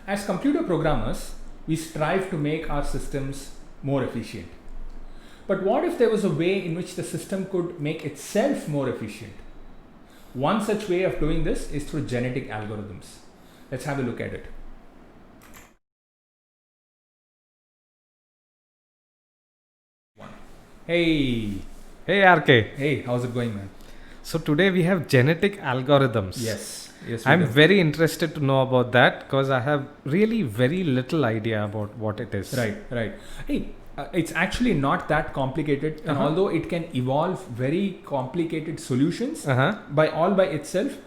As computer programmers, we strive to make our systems more efficient. But what if there was a way in which the system could make itself more efficient? One such way of doing this is through genetic algorithms. Let's have a look at it. Hey, Hey RK. hey, how's it going, man? So today we have genetic algorithms. Yes, we I'm do. very interested to know about that because I have really very little idea about what it is. Right. Hey, it's actually not that complicated, and although it can evolve very complicated solutions by itself,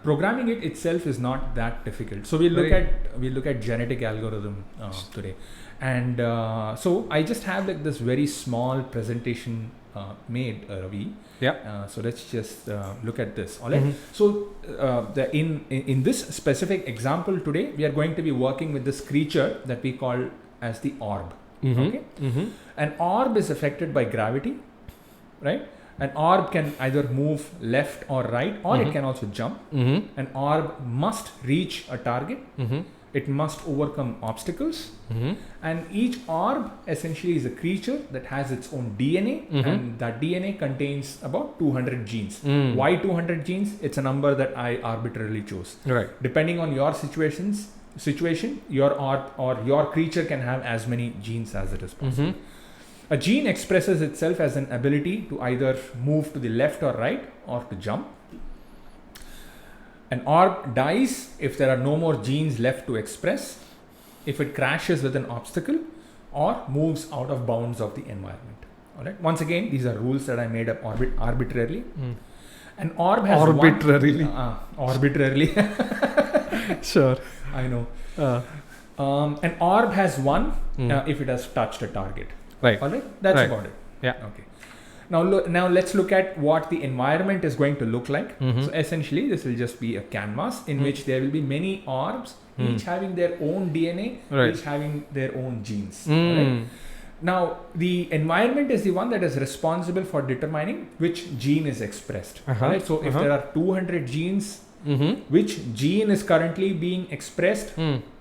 programming it itself is not that difficult. So we look at genetic algorithm today, and so I just have like this very small presentation made, Ravi. Yeah. So let's just look at this. All right. So in this specific example today, we are going to be working with this creature that we call as the orb. Okay. An orb is affected by gravity, right? An orb can either move left or right, or it can also jump. An orb must reach a target. It must overcome obstacles, and each orb essentially is a creature that has its own DNA, and that DNA contains about 200 genes. Why 200 genes? It's a number that I arbitrarily chose. Right. Depending on your situation, your orb or your creature can have as many genes as it is possible. A gene expresses itself as an ability to either move to the left or right, or to jump. An orb dies if there are no more genes left to express, if it crashes with an obstacle, or moves out of bounds of the environment. All right. Once again, these are rules that I made up arbitrarily. An orb has Arbitrarily. arbitrarily. Sure. I know. An orb has one if it has touched a target. Right. All right. That's Right. about it. Yeah. Okay. Now let's look at what the environment is going to look like. So essentially, this will just be a canvas in which there will be many orbs, each having their own DNA, Right. each having their own genes. Right? Now, the environment is the one that is responsible for determining which gene is expressed. Right? So if there are 200 genes, which gene is currently being expressed,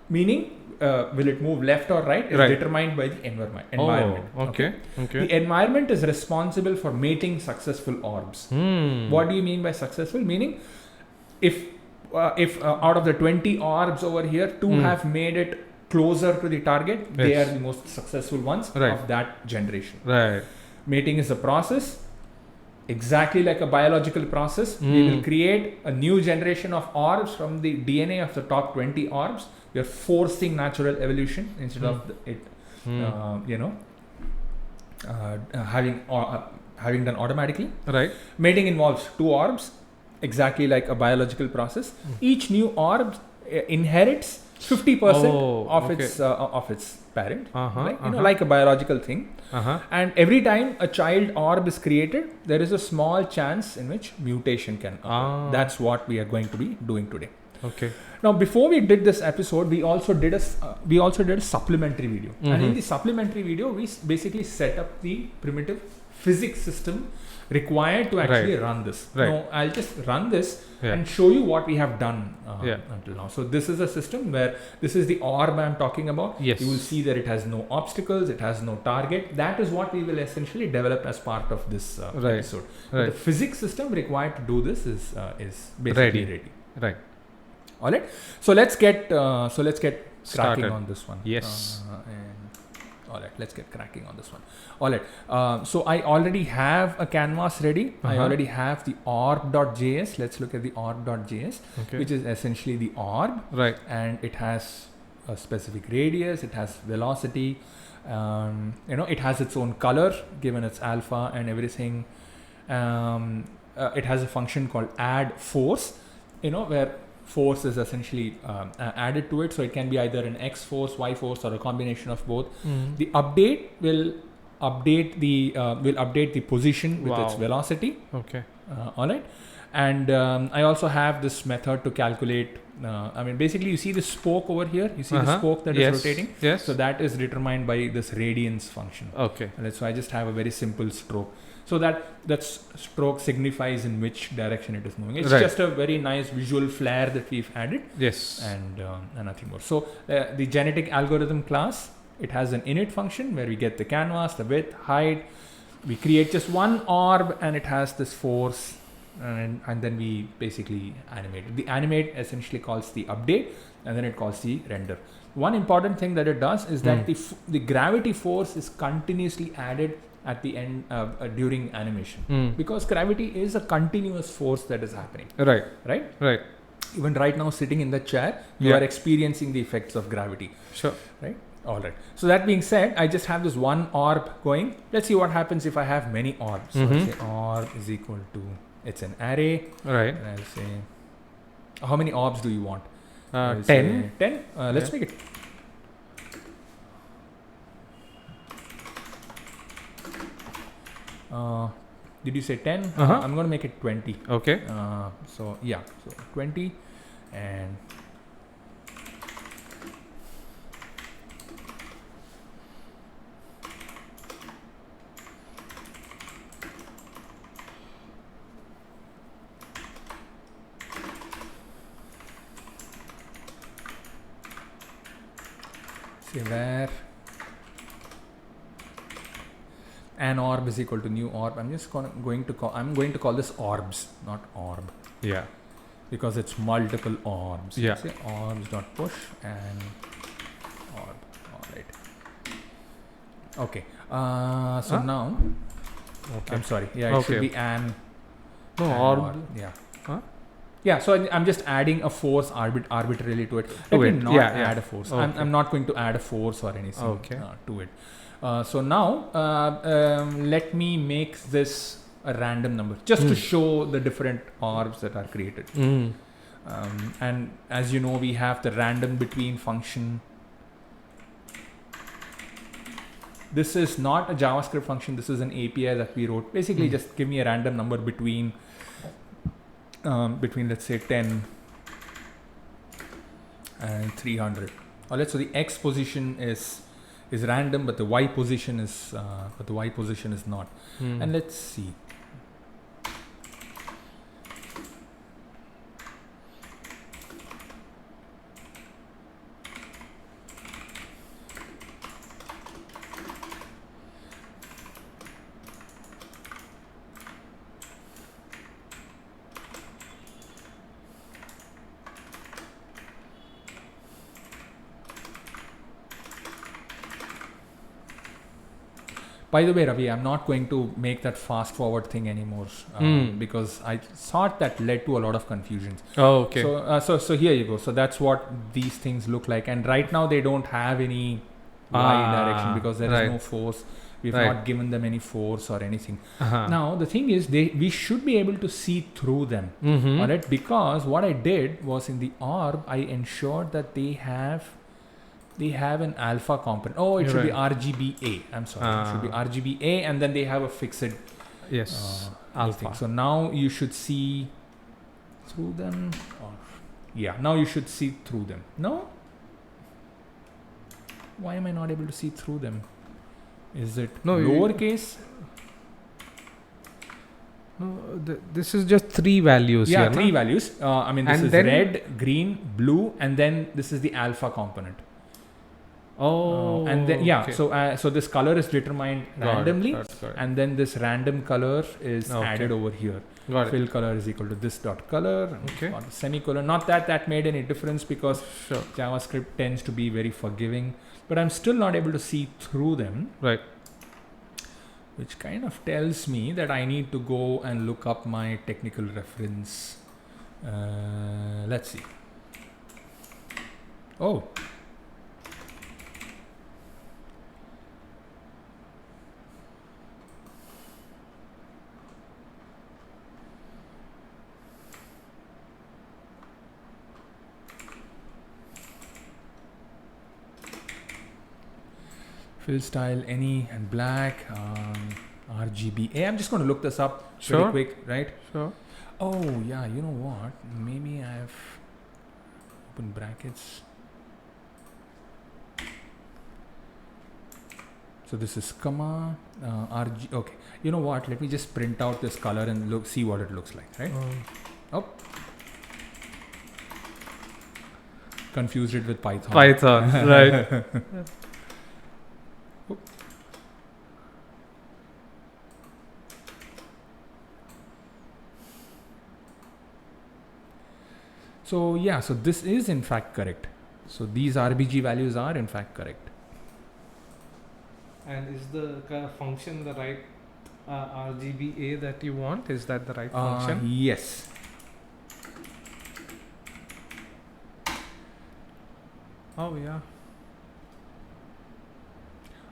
meaning will it move left or right, is Right. determined by the environment. Okay. The environment is responsible for mating successful orbs. What do you mean by successful? Meaning, if out of the 20 orbs over here, 2 have made it closer to the target, they Yes. are the most successful ones Right. of that generation. Right. Mating is a process, exactly like a biological process. We will create a new generation of orbs from the DNA of the top 20 orbs. We are forcing natural evolution instead of having done automatically. Right. Mating involves 2 orbs, exactly like a biological process. Each new orb inherits 50% of its parent, right? Like a biological thing. And every time a child orb is created, there is a small chance in which mutation can occur. That's what we are going to be doing today. Okay. Now, before we did this episode, we also did a supplementary video, and in the supplementary video, we basically set up the primitive physics system required to actually run this. Right. Now, I'll just run this and show you what we have done until now. So this is a system where this is the orb I'm talking about. Yes. You will see that it has no obstacles, it has no target. That is what we will essentially develop as part of this episode. But the physics system required to do this is basically ready. Right. All right. So let's get cracking Started. on this one. Yes. All right. Let's get cracking on this one. All right. So I already have a canvas ready. I already have the orb.js. Let's look at the orb.js, which is essentially the orb. Right. And it has a specific radius. It has velocity. It has its own color given its alpha and everything. It has a function called add force. Where force is essentially added to it, so it can be either an X force, Y force, or a combination of both. The update will update the position with its velocity. Okay. All right, and I also have this method to calculate. Basically, you see the spoke over here. You see the spoke that is rotating. Yes. So that is determined by this radians function. Okay. So I just have a very simple stroke. So that stroke signifies in which direction it is moving. It's Right. just a very nice visual flair that we've added, Yes. and nothing more. So the genetic algorithm class, it has an init function where we get the canvas, the width, height. We create just one orb, and it has this force, and then we basically animate it. The animate essentially calls the update, and then it calls the render. One important thing that it does is that the gravity force is continuously added at the end during animation, because gravity is a continuous force that is happening, Right. right? Even right now, sitting in the chair, you Yeah. are experiencing the effects of gravity, Sure. right? All right. So that being said, I just have this one orb going. Let's see what happens if I have many orbs. So I'll say orb is equal to, it's an array, Right. and I'll say, how many orbs do you want? I'll 10. say 10. Let's make it. Did you say 10? I'm going to make it 20. Okay. So 20, and say where an orb is equal to new orb. I'm just going to call this orbs, not orb, Yeah. because it's multiple orbs. Yeah. Say orbs dot push and orb. All right. Okay. So now, Okay. I'm sorry. Yeah, it should Okay. be an. No, an orb. Yeah. Huh? Yeah. So I'm just adding a force arbitrarily to it. Let To me it. not Yeah, yeah. add a force. Okay. I'm not going to add a force or anything Okay. to it. So now let me make this a random number just to show the different orbs that are created. And as you know, we have the random between function. This is not a JavaScript function. This is an API that we wrote. Basically, just give me a random number between let's say 10 and 300. Or let's say the X position is random, but the Y position is not. And let's see. By the way, Ravi, I'm not going to make that fast forward thing anymore because I thought that led to a lot of confusions. Oh, okay. So here you go. So that's what these things look like. And right now they don't have any Y direction because there is no force. We've not given them any force or anything. Now the thing is, we should be able to see through them. All right, because what I did was in the orb, I ensured that they have an alpha component. Oh, it should be RGBA. I'm sorry. It should be RGBA, and then they have a fixed alpha. thing. So now you should see through them. Now you should see through them. No? Why am I not able to see through them? Is it lowercase? No, this is just 3 values. Yeah, here, 3 values. I mean, this And is then red, green, blue, and then this is the alpha component. Oh, and then okay. so this color is determined randomly, Got it. and then this random color is Okay. added over here. Got it. Fill color is equal to this dot color. And Okay. got the semicolon. Not that made any difference because Sure. JavaScript tends to be very forgiving, but I'm still not able to see through them. Right. Which kind of tells me that I need to go and look up my technical reference. Let's see. Oh. Fill style any and black. RGBA. I'm just going to look this up very quick, right? Sure. Oh yeah, you know what? Maybe I've open brackets. So this is comma RG. Okay. You know what? Let me just print out this color and see what it looks like. Right. Oh. Confused it with Python. Python, right. So yeah, so this is in fact correct. So these RBG values are in fact correct. And is the function the right RGBA that you want? Is that the right function? Yes. Oh yeah.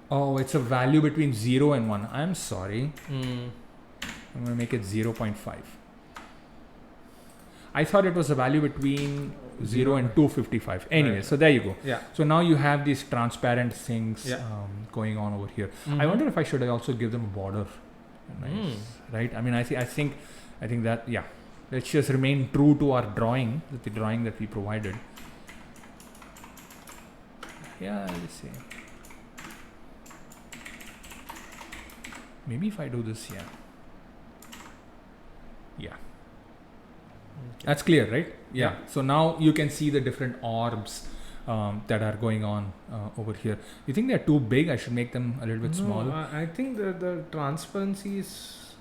Oh, it's a value between 0 and 1. I'm sorry. Mm. I'm going to make it 0.5. I thought it was a value between 0 and 255. Anyway, so there you go. Yeah. So now you have these transparent things going on over here. Mm-hmm. I wonder if I should also give them a border. Nice. Right? I mean, I think that, yeah. Let's just remain true to our drawing, the drawing that we provided. Yeah, let's see. Maybe if I do this, yeah. That's clear, right? Yeah. So now you can see the different orbs that are going on over here. You think they're too big? I should make them a little bit smaller. I think the transparency is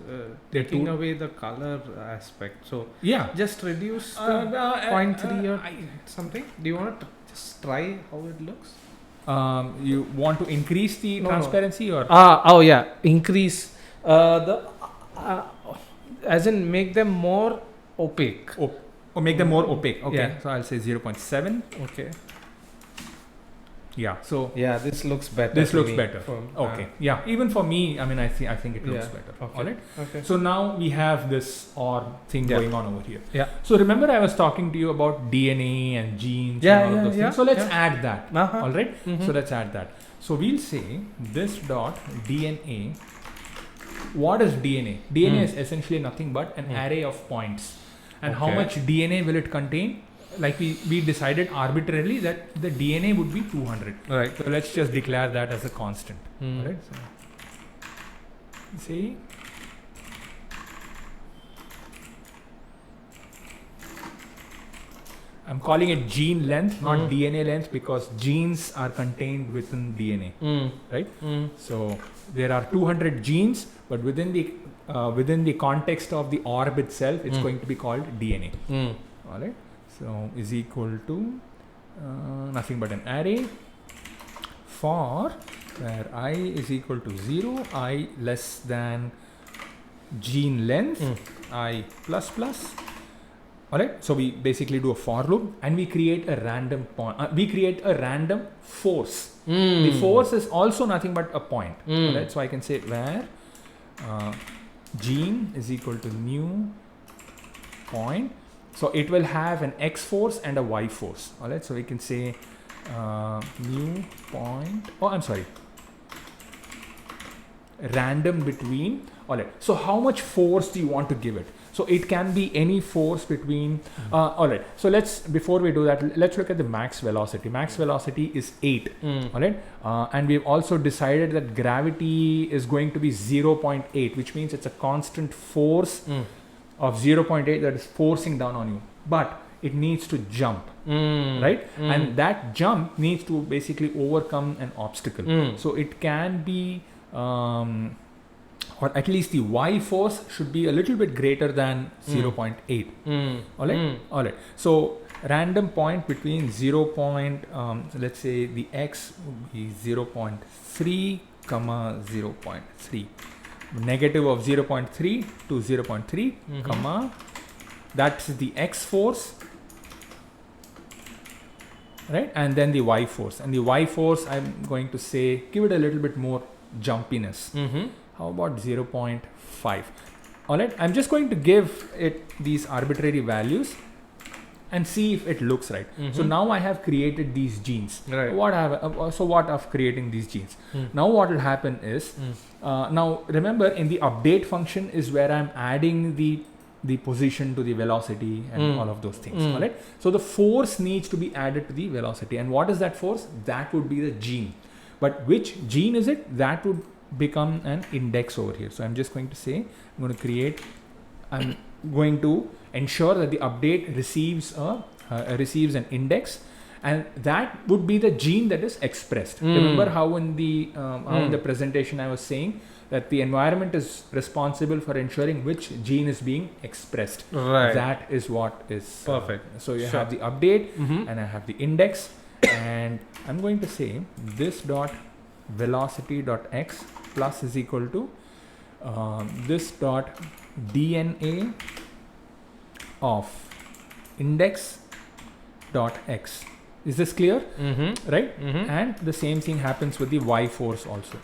taking away the color aspect. So yeah, just reduce 0.3 or something. Do you want to just try how it looks? You want to increase the transparency or? Increase as in make them more opaque. Or make them more opaque. Okay. Yeah. So I'll say 0.7. Okay. Yeah. So yeah, this looks better. This looks better. Okay. Yeah. Even for me, I mean, I think it looks better. Okay. All right. Okay. So now we have this orb thing going on over here. Yeah. So remember, I was talking to you about DNA and genes and all of those things. So let's add that. All right. Mm-hmm. So let's add that. So we'll say this dot DNA. What is DNA? DNA is essentially nothing but an array of points. And how much DNA will it contain? Like we decided arbitrarily that the DNA would be 200. Right. So let's just declare that as a constant. All right. So see. I'm calling it gene length, not DNA length, because genes are contained within DNA, right? So there are 200 genes, but within the context of the orb itself, it's going to be called DNA. All right. So is equal to nothing but an array for where I is equal to 0, I less than gene length, I plus plus. Alright, so we basically do a for loop and we create a random point. We create a random force. The force is also nothing but a point. Alright, so I can say where gene is equal to new point. So it will have an x force and a y force. Alright, so we can say new point. Oh, I'm sorry. Random between. Alright, so how much force do you want to give it? So it can be any force between. Alright, so before we do that, let's look at the max velocity. Max velocity is 8. Alright, and we've also decided that gravity is going to be 0.8, which means it's a constant force of 0.8 that is forcing down on you. But it needs to jump, right? And that jump needs to basically overcome an obstacle. So it can be. Or at least the y force should be a little bit greater than 0.8. All right. So random point between 0. Let's say the x would be 0.3, 0.3. Negative of 0.3 to 0.3, that's the x force, right? And then the y force. And the y force, I'm going to say, give it a little bit more jumpiness. How about 0.5? All right, I'm just going to give it these arbitrary values and see if it looks right. So now I have created these genes. Right. What of creating these genes? Now what will happen is, now remember in the update function is where I'm adding the position to the velocity and all of those things. All right. So the force needs to be added to the velocity. And what is that force? That would be the gene. But which gene is it? That would become an index over here. So I'm just going to say, I'm going to ensure that the update receives an index, and that would be the gene that is expressed. Remember how in the presentation I was saying that the environment is responsible for ensuring which gene is being expressed. Right. That is what is perfect. So you have the update, Mm-hmm. and I have the index, and I'm going to say this dot velocity dot x plus is equal to this dot DNA of index dot x. Is this clear? Mm-hmm. Right? Mm-hmm. And the same thing happens with the y force also.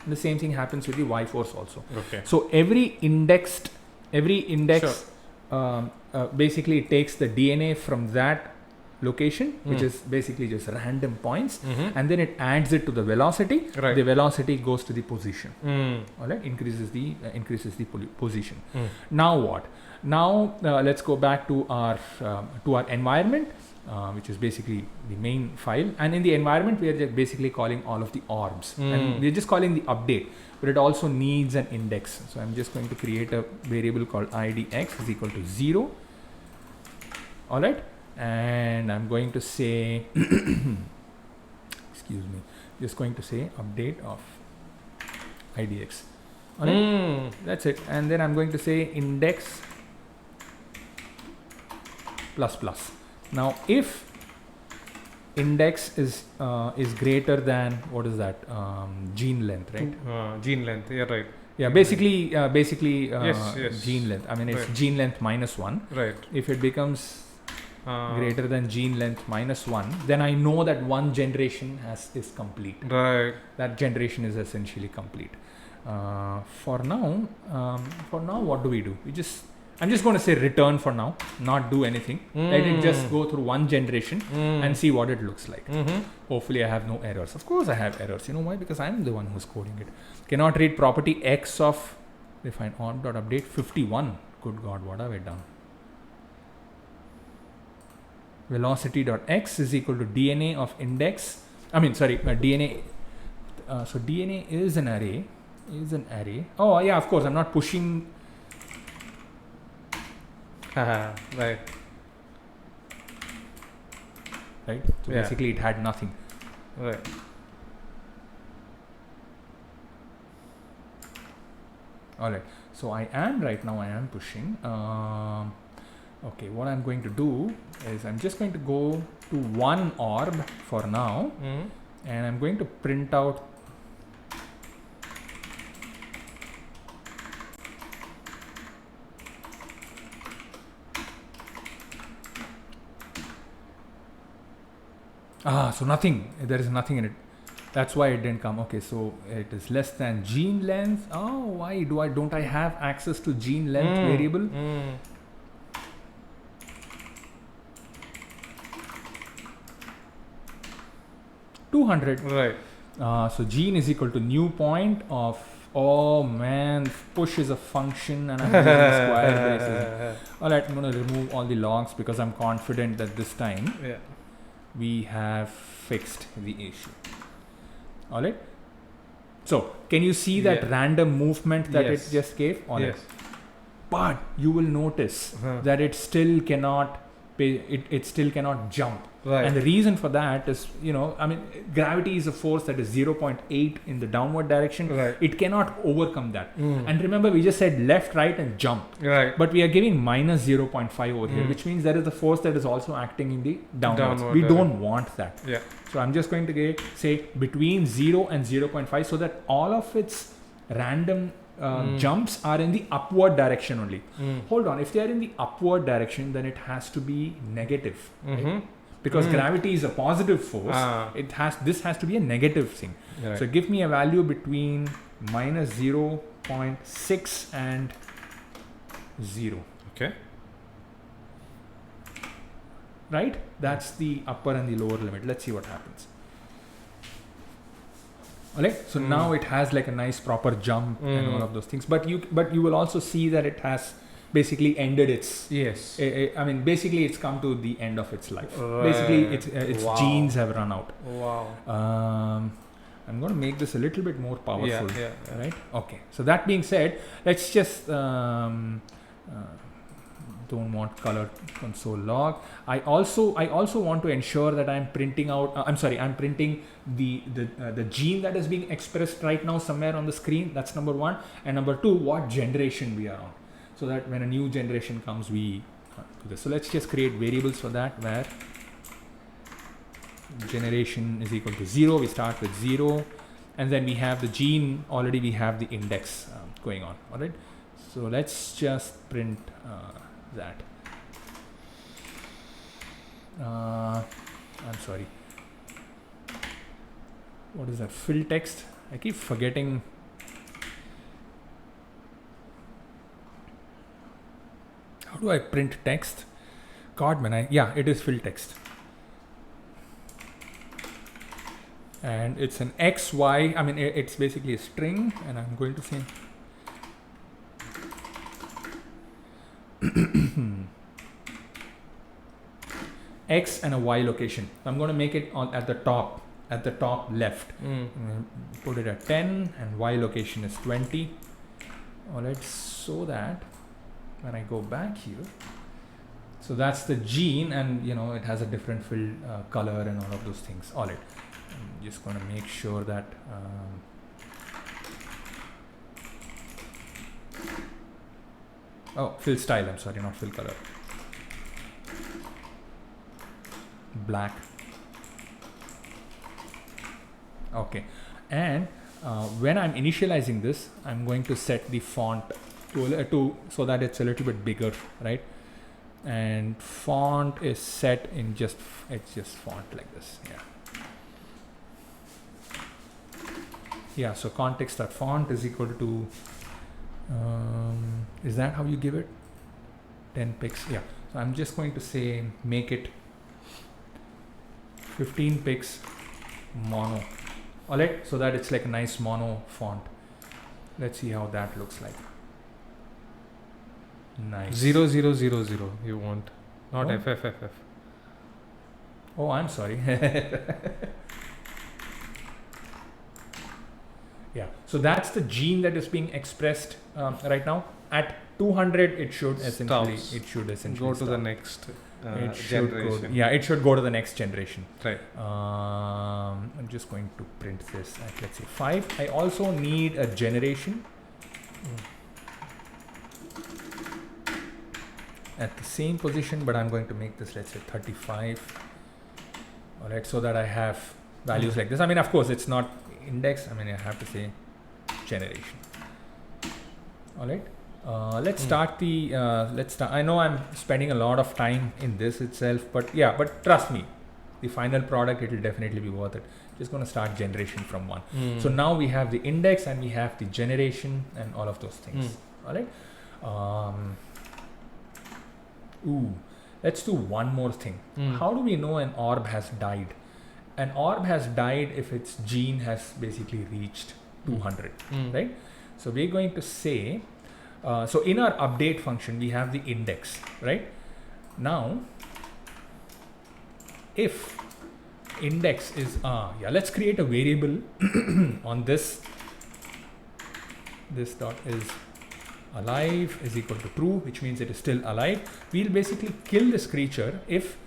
The same thing happens with the y force also. Okay. So every index Sure. basically takes the DNA from that location, which Mm. is basically just random points, Mm-hmm. and then it adds it to the velocity. Right. The velocity goes to the position. Mm. All right, increases the position. Mm. Now what? Now let's go back to our environment, which is basically the main file. And in the environment, we are just basically calling all of the orbs, and we're just calling the update. But it also needs an index. So I'm just going to create a variable called idx is equal to 0. All right, and I'm going to say, excuse me, just going to say update of idx. All right. That's it. And then I'm going to say index plus plus. Now if index is greater than, what is that, gene length, right? Gene length. Yeah. Right. Yeah, basically Yes. gene length. I mean, it's Right. gene length minus 1. Right. If it becomes greater than gene length minus 1, then I know that one generation is complete. Right. That generation is essentially complete. For now, what do we do? I'm just going to say return for now, not do anything. Let it just go through one generation and see what it looks like. Mm-hmm. Hopefully I have no errors. Of course I have errors. You know why? Because I'm the one who's coding it. Cannot read property x of define orb.update 51. Good God, what have I done? Velocity.x is equal to DNA of index. DNA. So DNA is an array. Oh yeah, of course. I'm not pushing. Right. Right. So Yeah. basically, it had nothing. Right. All right. So I am pushing. Okay. What I'm going to do is I'm just going to go to one orb for now, and I'm going to print out. So nothing. There is nothing in it. That's why it didn't come. Okay, so it is less than gene length. Oh, why don't I have access to gene length variable? 200. Right. So gene is equal to new point of, oh man, push is a function and I'm using square braces. Alright, I'm going to remove all the logs because I'm confident that this time we have fixed the issue. Alright. So can you see that random movement that it just gave? Yes. But you will notice that it still cannot jump. Right. And the reason for that is, gravity is a force that is 0.8 in the downward direction. Right. It cannot overcome that. And remember, we just said left, right, and jump. Right. But we are giving minus 0.5 over here, which means there is a force that is also acting in the downwards. Downward We don't want that. Yeah. So I'm just going to say between 0 and 0.5 so that all of its random jumps are in the upward direction only. Hold on, if they are in the upward direction, then it has to be negative. Right? Because gravity is a positive force, this has to be a negative thing. Right. So give me a value between minus 0.6 and 0. Okay. Right? That's the upper and the lower limit. Let's see what happens. Alright, so now it has like a nice proper jump and all of those things. But you will also see that it has basically ended its. Yes. I mean, basically, it's come to the end of its life. Right. Basically, its Wow. genes have run out. Wow. I'm going to make this a little bit more powerful. Yeah. Right? Okay. So that being said, let's just don't want color console log. I also want to ensure that I'm printing out. I'm printing the gene that is being expressed right now somewhere on the screen. That's number one. And number two, what generation we are on, so that when a new generation comes, we do this. So let's just create variables for that, where generation is equal to 0. We start with 0, and then we have the gene already. We have the index going on. All right. So let's just print that. I'm sorry. What is that? Fill text. I keep forgetting. How do I print text? God, man. Yeah, it is fill text. And it's an X, Y. I mean, it's basically a string, and I'm going to say X and a Y location. I'm going to make it at the top left. Put it at 10, and Y location is 20. All right, so that when I go back here, so that's the gene, and it has a different fill color and all of those things. All right, I'm just going to make sure that fill style, I'm sorry, not fill color. Black. Okay, and when I'm initializing this, I'm going to set the font to so that it's a little bit bigger, right? And font is set in it's just font like this. Yeah, so context.font is equal to is that how you give it? 10 pixels. Yeah, so I'm just going to say make it 15 pixels mono. All right, so that it's like a nice mono font. Let's see how that looks like. Nice. 0000 you want, not Oh. FFFF. Oh, I'm sorry. Yeah, so that's the gene that is being expressed right now. At 200, it should essentially Go to the stop. next It should generation. it should go to the next generation. Right. I'm just going to print this at, let's say, 5. I also need a generation at the same position, but I'm going to make this, let's say, 35. All right, so that I have values like this. I mean, of course, it's not index. I mean, I have to say generation. All right. Let's start the. I know I'm spending a lot of time in this itself, but trust me, the final product, it will definitely be worth it. Just going to start generation from 1. So now we have the index and we have the generation and all of those things. All right. Let's do one more thing. How do we know an orb has died? An orb has died if its gene has basically reached 200, right? So we're going to say, so in our update function, we have the index, right? Now, if index is, let's create a variable on this. This dot is alive is equal to true, which means it is still alive. We'll basically kill this creature if,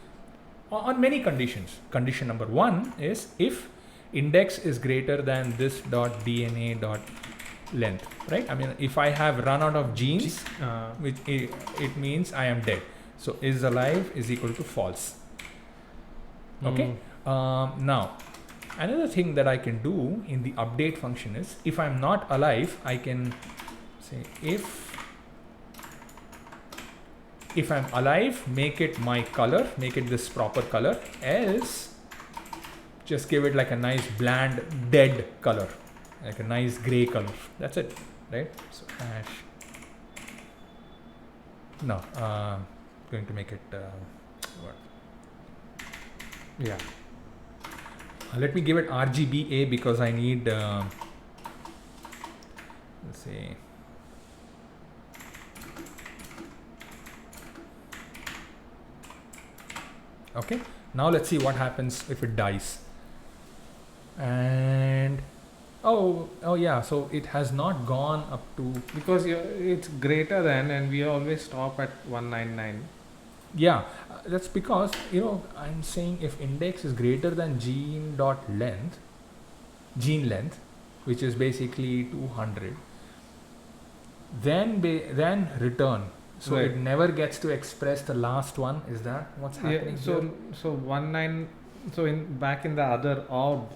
on many conditions. Condition number 1 is if index is greater than this dot DNA dot length, right? I mean, if I have run out of genes, which it means I am dead. So is alive is equal to false. Okay. Now, another thing that I can do in the update function is, if I'm not alive, I can say if I'm alive, make it my color, make it this proper color, else just give it like a nice bland dead color, like a nice gray color. That's it, right? So hash. No, going to make it what? Yeah. Let me give it RGBA because I need let's see. Okay, now let's see what happens if it dies. And oh yeah, so it has not gone up to, Because it's greater than, and we always stop at 199. yeah, that's because I'm saying if index is greater than gene length, which is basically 200, then return. So Right. it never gets to express the last one. Is that what's happening So here? so 19. So back in the other orb,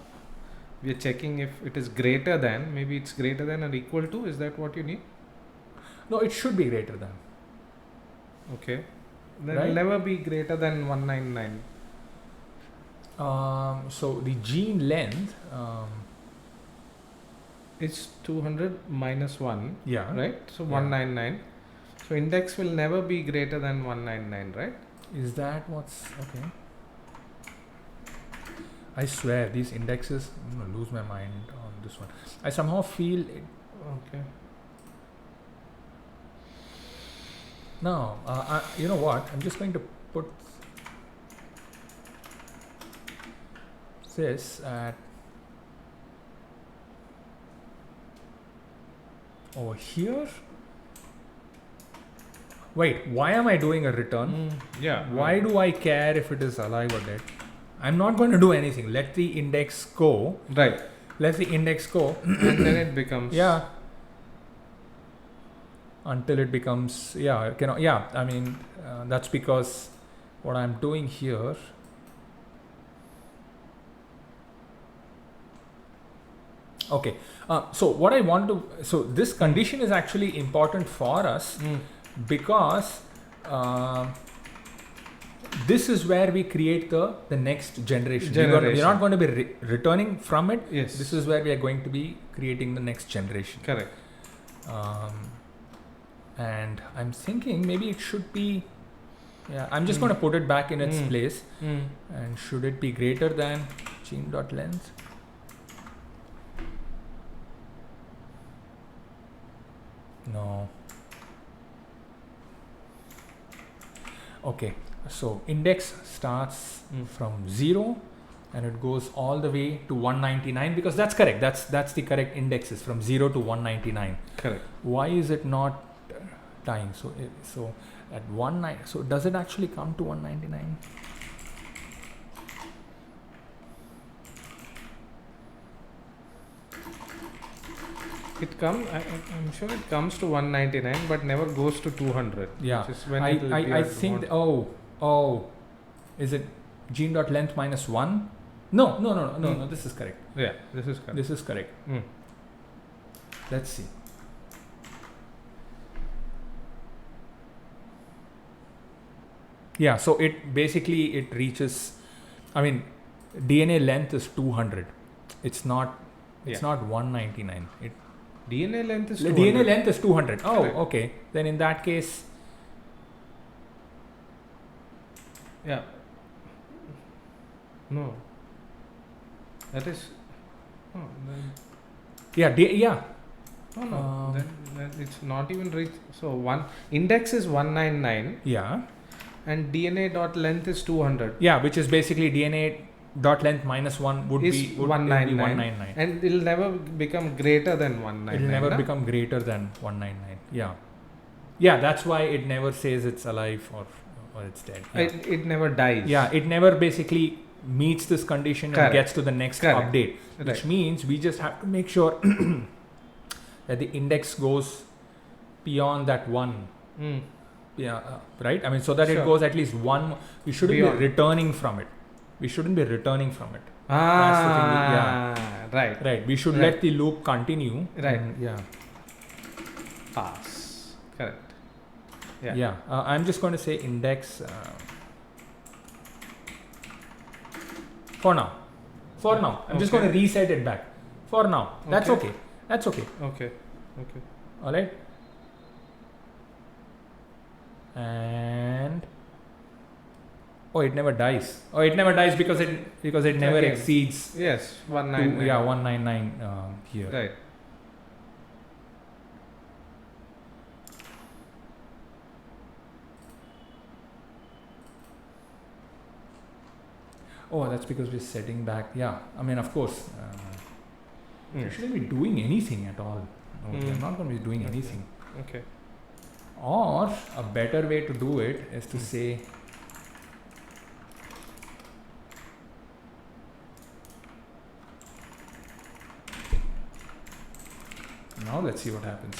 we are checking if it is greater than. Maybe it's greater than or equal to. Is that what you need? No, it should be greater than. Okay. Then Right? it'll never be greater than 199. So the gene length, It's 200 minus 1, yeah, right? So Yeah. 199. So index will never be greater than 199, right? Is that what's okay? I swear these indexes. I'm gonna lose my mind on this one. I somehow feel it. Okay. No, you know what? I'm just going to put this at over here. Wait, why am I doing a return? Yeah. Why do I care if it is alive or dead? I'm not going to do anything. Let the index go. Right. Let the index go. And then it becomes. Yeah. Until it becomes, yeah, I mean, that's because what I'm doing here. Okay. So what I want to, so this condition is actually important for us because this is where we create the next generation. We're not going to be returning from it. Yes. This is where we are going to be creating the next generation. Correct. And I'm thinking maybe it should be, yeah, I'm just going to put it back in its place. And should it be greater than gene.length? No. Okay, so index starts from 0 and it goes all the way to 199 because that's correct. That's the correct indexes from 0 to 199. Correct. Why is it not dying? So at 19, so does it actually come to 199? I'm sure it comes to 199 but never goes to 200. Yeah, Which is when I think is it gene.length minus 1? No, this is correct. Yeah, this is correct. This is correct. Let's see. Yeah, so it reaches, I mean, DNA length is 200. It's not 199. DNA length is 200. DNA length is 200. Oh, Correct. okay. Then in that case, Yeah. No. That is. Oh, then, yeah. no. Then it's not even reached. So index is 199 Yeah. and DNA dot length is 200. Yeah, which is basically DNA dot length minus 1 would Is be 199. And it'll never become greater than 199. It'll never na? become greater than 199. Yeah, that's why it never says it's alive or it's dead. It never dies. Yeah, it never basically meets this condition Correct. and gets to the next Correct. update, which Right. means we just have to make sure that the index goes beyond that one. Yeah, right. I mean, so that it Sure. goes at least one. We shouldn't Beyond. be returning from it. We shouldn't be returning from it. Right. Right. We should Right. let the loop continue. Right. Yeah. Pass. Correct. Yeah. Yeah. I'm just going to say index for now. For now. I'm just Okay. going to reset it back. For now. That's Okay. okay. That's okay. Okay. All right. And it never dies. It never dies because it never Again. exceeds Yes. 199. 199 here. Right. Oh, that's because we're setting back. Yeah, I mean, of course. We Mm. shouldn't be doing anything at all. No, we're Mm. not going to be doing Okay. anything. Okay. Or a better way to do it is to Mm. say, now let's see what happens.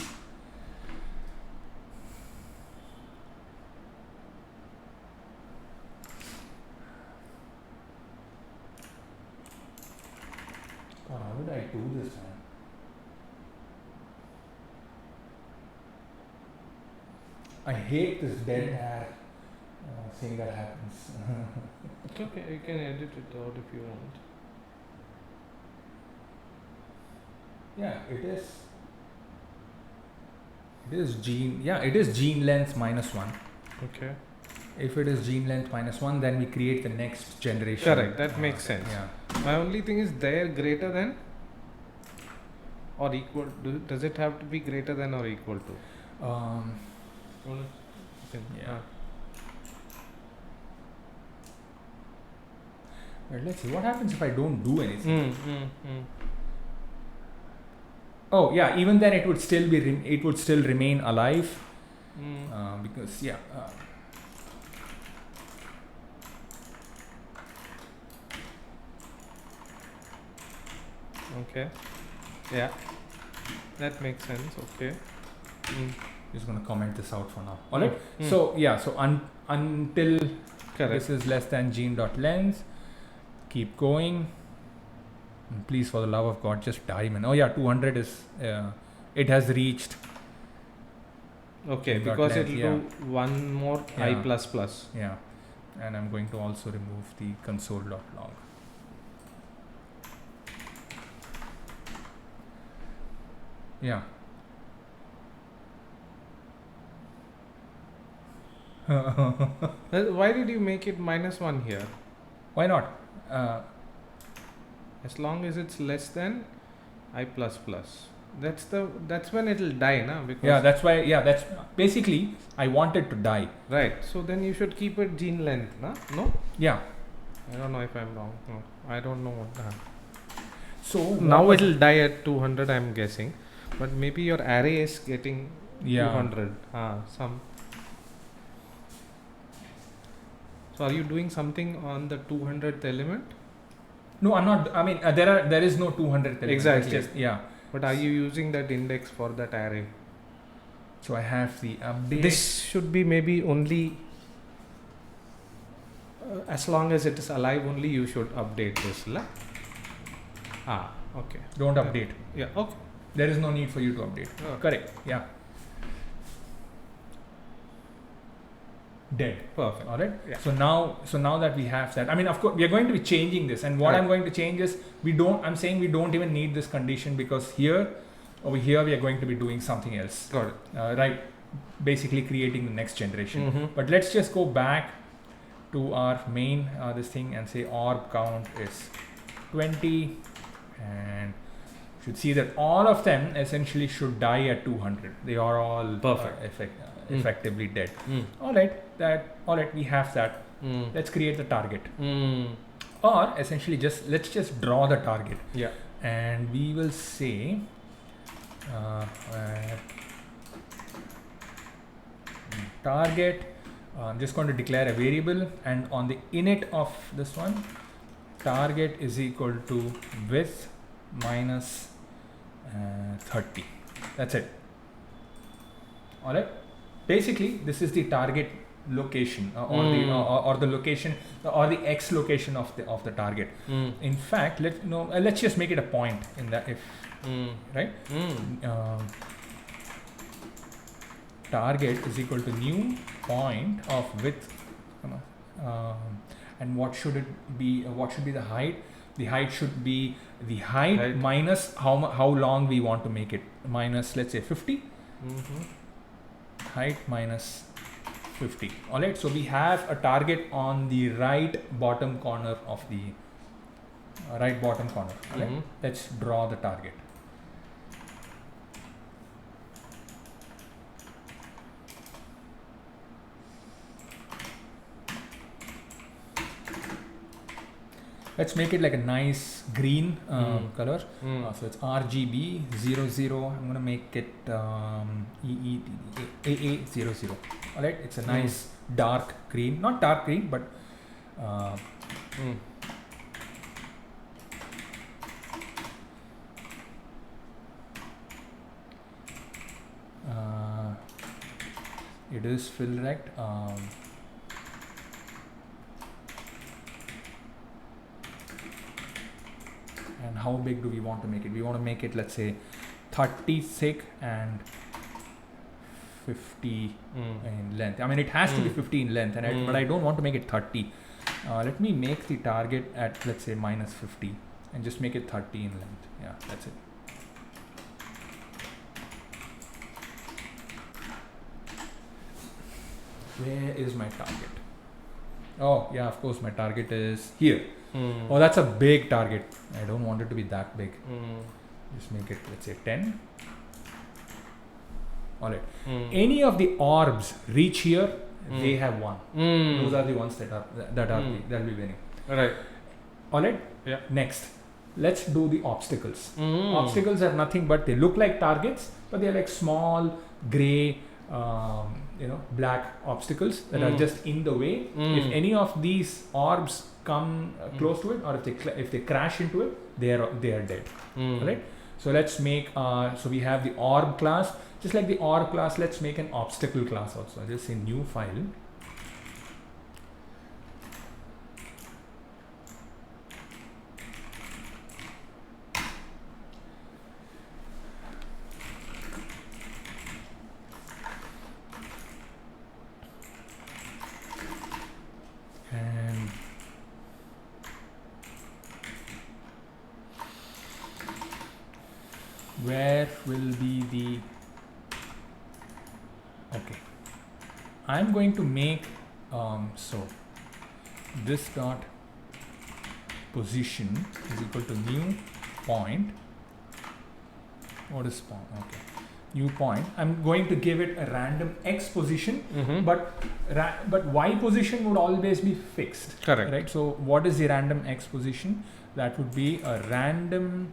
God, how did I do this, man? I hate this dead hair thing that happens. It's okay. You can edit it out if you want. Yeah, it is. It is gene. Yeah, it is gene length minus 1. Okay. If it is gene length minus 1, then we create the next generation. Correct. That makes sense. Yeah. My only thing is there greater than or equal. Does it have to be greater than or equal to? Yeah. But let's see what happens if I don't do anything. Oh yeah, even then it would still be it would still remain alive because yeah. Okay. Yeah. That makes sense. Okay. Just gonna comment this out for now. All right. Mm. So yeah. So until Correct. this is less than gene.length, keep going. And please, for the love of God, just die, man. Oh yeah, 200 is it has reached. Okay, Dot because length, it'll yeah. do one more I Yeah. plus plus. Yeah, and I'm going to also remove the console.log. Yeah. Why did you make it -1 here? Why not? As long as it's less than I plus plus. That's when it'll die, na? Because Yeah, that's why. Yeah, that's basically I wanted to die. right. So then you should keep it gene length, na? No? Yeah. I don't know if I'm wrong. No, I don't know. So Now what was- it'll die at 200, I'm guessing. But maybe your array is getting yeah. 200. Some. So are you doing something on the 200th element? No, I'm not. I mean, there is no 200 element. Exactly. It's just, yeah. But are you using that index for that array? So I have the update. This should be maybe only as long as it is alive only you should update this. La? Okay. Don't update. Yeah, okay. There is no need for you to update. Okay. Correct. Yeah. Dead. Perfect. All right. Yeah. So now that we have that, I mean, of course, we are going to be changing this, and what Right. I'm going to change is I'm saying we don't even need this condition because over here we are going to be doing something else. Got it. Right. Basically creating the next generation. Mm-hmm. But let's just go back to our main this thing and say orb count is 20, and should see that all of them essentially should die at 200. They are all Perfect. effectively dead. All right, we have that. Let's create the target, or essentially let's just draw the target. Yeah. And we will say target. I'm just going to declare a variable, and on the init of this one, target is equal to width minus 30. That's it. All right. Basically, this is the target location, or the location, or the x location of the target. In fact, let's just make it a point in that right. Target is equal to new point of width, and what should it be? What should be the height? The height should be the height minus how long we want to make it, minus, let's say, 50. Height minus 50. All right. So we have a target on the right bottom corner of the All right? Let's draw the target. let's make it like a nice green color. Mm. So it's RGB 00. I'm gonna make it AA00. All right, it's a nice dark green, not dark green, but it is fill rect. And how big do we want to make it? We want to make it, let's say, 30 thick and 50 in length. I mean, it has to be 50 in length, and but I don't want to make it 30. Let me make the target at, let's say, minus 50 and just make it 30 in length. Yeah, that's it. Where is my target? Oh, yeah, of course, my target is here. Oh, that's a big target. I don't want it to be that big. Just make it, let's say, 10. Alright. Any of the orbs reach here, they have won. Those are the ones that'll be winning. Right. Alright? Yeah. Next, let's do the obstacles. Obstacles are nothing but they look like targets, but they're like small, grey, black obstacles that are just in the way. If any of these orbs come close to it, or if they crash into it, they are dead. Right? So let's make so we have the orb class. Just like the orb class, let's make an obstacle class also. I'll just say new file. And where will be the okay, I'm going to make so this dot position is equal to new point. What is point? Okay, new point. I'm going to give it a random x position, but y position would always be fixed. Correct. Right. So what is the random x position? That would be a random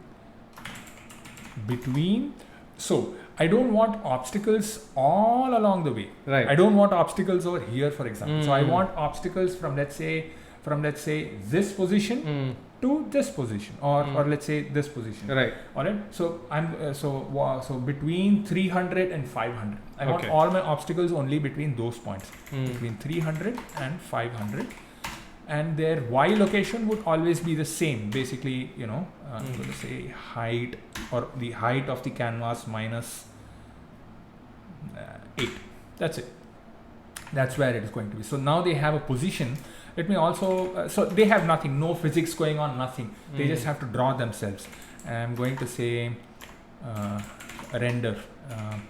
between. So I don't want obstacles all along the way. Right. I don't want obstacles over here, for example. So I want obstacles from let's say this position to this position, or let's say this position. Right. All right. So I'm so between 300 and 500. I want all my obstacles only between those points, between 300 and 500. And their y location would always be the same. Basically, I'm going to say height, or the height of the canvas minus 8. That's it. That's where it is going to be. So now they have a position. Let me also, so they have nothing, no physics going on, nothing. They just have to draw themselves. And I'm going to say render,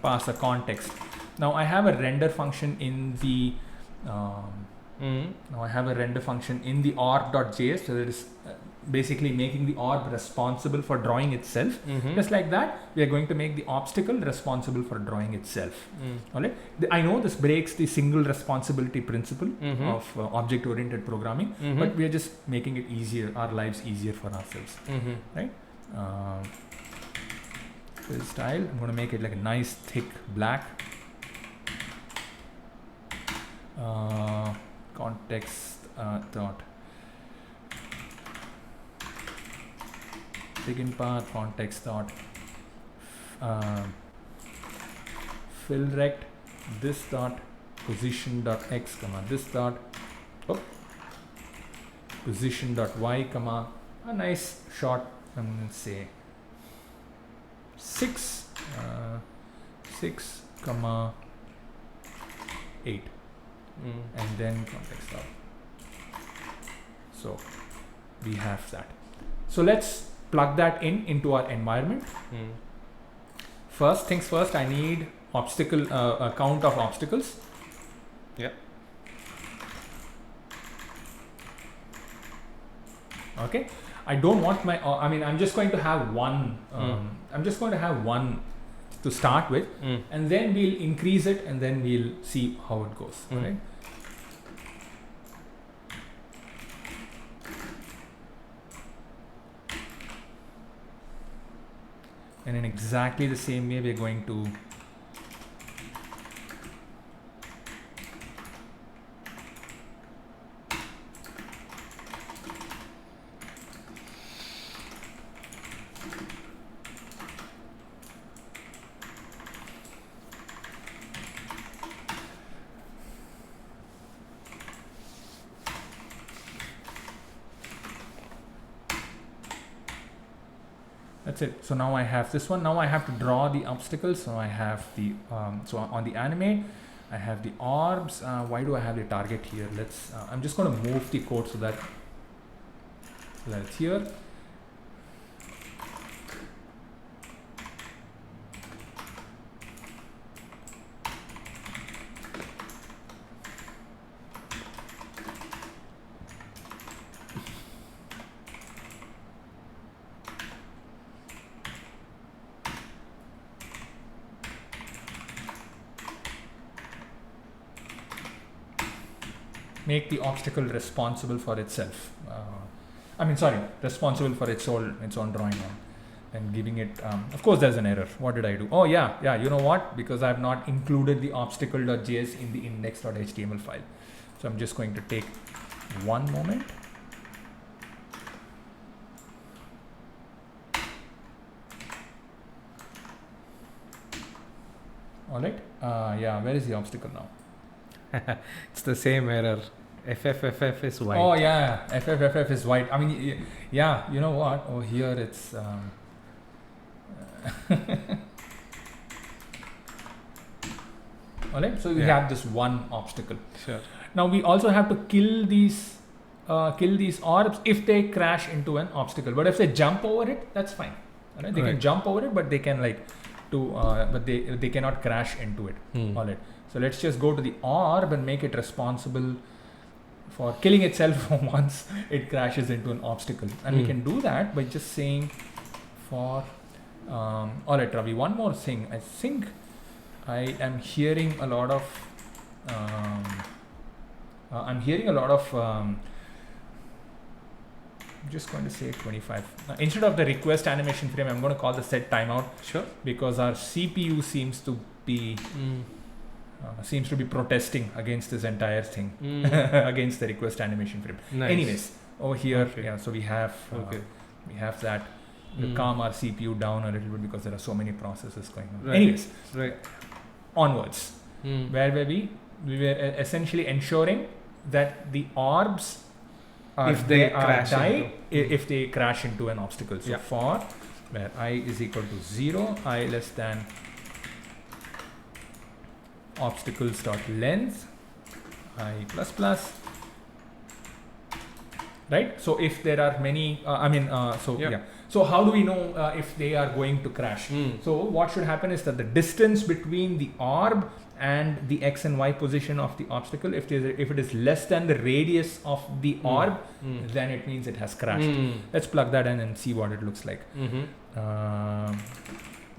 pass a context. Now I have a render function in the now I have a render function in the orb.js, so that is basically making the orb responsible for drawing itself. Just like that, we are going to make the obstacle responsible for drawing itself. Alright. I know this breaks the single responsibility principle of object-oriented programming, but we are just making it easier, our lives easier for ourselves. Right? Fill style. I'm going to make it like a nice thick black. Context dot begin path context dot fill rect this dot position dot x comma this dot position dot y comma a nice short, I'm going to say 6 comma 8. And then context dot. So we have that. So let's plug that into our environment. First things first, I need obstacle a count of obstacles. Yeah. Okay. I don't want my. I'm just going to have one. I'm just going to have one to start with, and then we'll increase it, and then we'll see how it goes. Right? And in exactly the same way, we're going to that's it. So now I have this one. Now I have to draw the obstacles. So I have the so on the animate, I have the orbs. Why do I have the target here? Let's. I'm just going to move the code so that it's here. Make the obstacle responsible for itself. Responsible for its own drawing on, and giving it. Of course, there's an error. What did I do? Oh yeah. You know what? Because I have not included the obstacle.js in the index.html file. So I'm just going to take one moment. All right. Where is the obstacle now? It's the same error. FFFF is white. Oh yeah, FFFF is white. I mean, yeah, you know what? Oh, here it's. Alright, so we have this one obstacle. Sure. Now we also have to kill these orbs if they crash into an obstacle. But if they jump over it, that's fine. Alright, they can jump over it, but they can but they cannot crash into it. Alright. So let's just go to the orb and make it responsible for killing itself once it crashes into an obstacle. And we can do that by just saying for, alright Ravi, one more thing. I think I am hearing a lot of, I'm just going to say 25. Instead of the request animation frame, I'm going to call the set timeout. Sure. Because our CPU seems to be protesting against this entire thing, against the request animation frame. Nice. Anyways, over here, so we have that. We calm our CPU down a little bit because there are so many processes going on. Right. Anyways, onwards. Where were we? We were essentially ensuring that the orbs, if they crash into an obstacle. So for where I is equal to 0, I less than obstacles dot length I plus plus. Right. So if there are many, So how do we know if they are going to crash? So what should happen is that the distance between the orb and the x and y position of the obstacle, if it is less than the radius of the orb, then it means it has crashed. Let's plug that in and see what it looks like.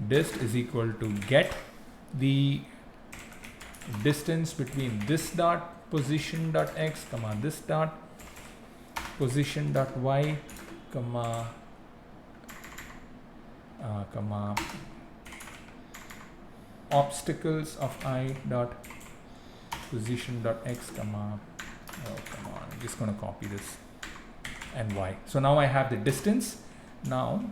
Dist is equal to get the distance between this dot position dot x comma this dot position dot y comma obstacles of I dot position dot x comma, I'm just going to copy this, and y. So now I have the distance. Now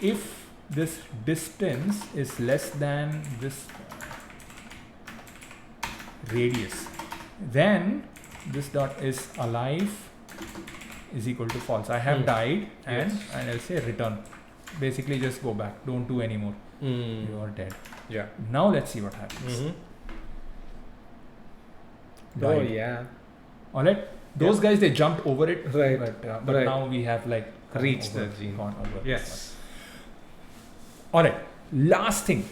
if this distance is less than this radius, then this dot is alive is equal to false. I have died, and I'll say return. Basically just go back, don't do anymore. You are dead. Now let's see what happens. Alright, those guys, they jumped over it, but now we have reached the gene. Yes. Alright, last thing.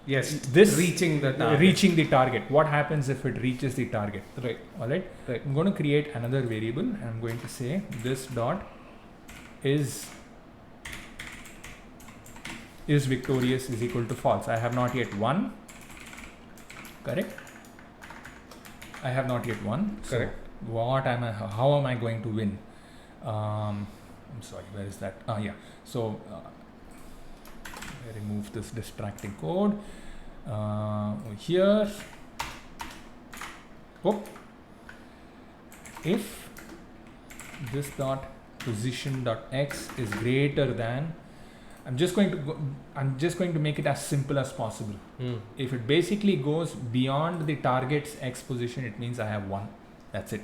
Yes, this reaching the target. Reaching the target. What happens if it reaches the target? Alright. I'm going to create another variable, and I'm going to say this dot is victorious is equal to false. I have not yet won. Correct? I have not yet won. Correct. So how am I going to win? I'm sorry, where is that? So I remove this distracting code. Over here. Oh. If this dot position dot x is greater than, I'm just going to make it as simple as possible. If it basically goes beyond the target's x position, it means I have 1. That's it,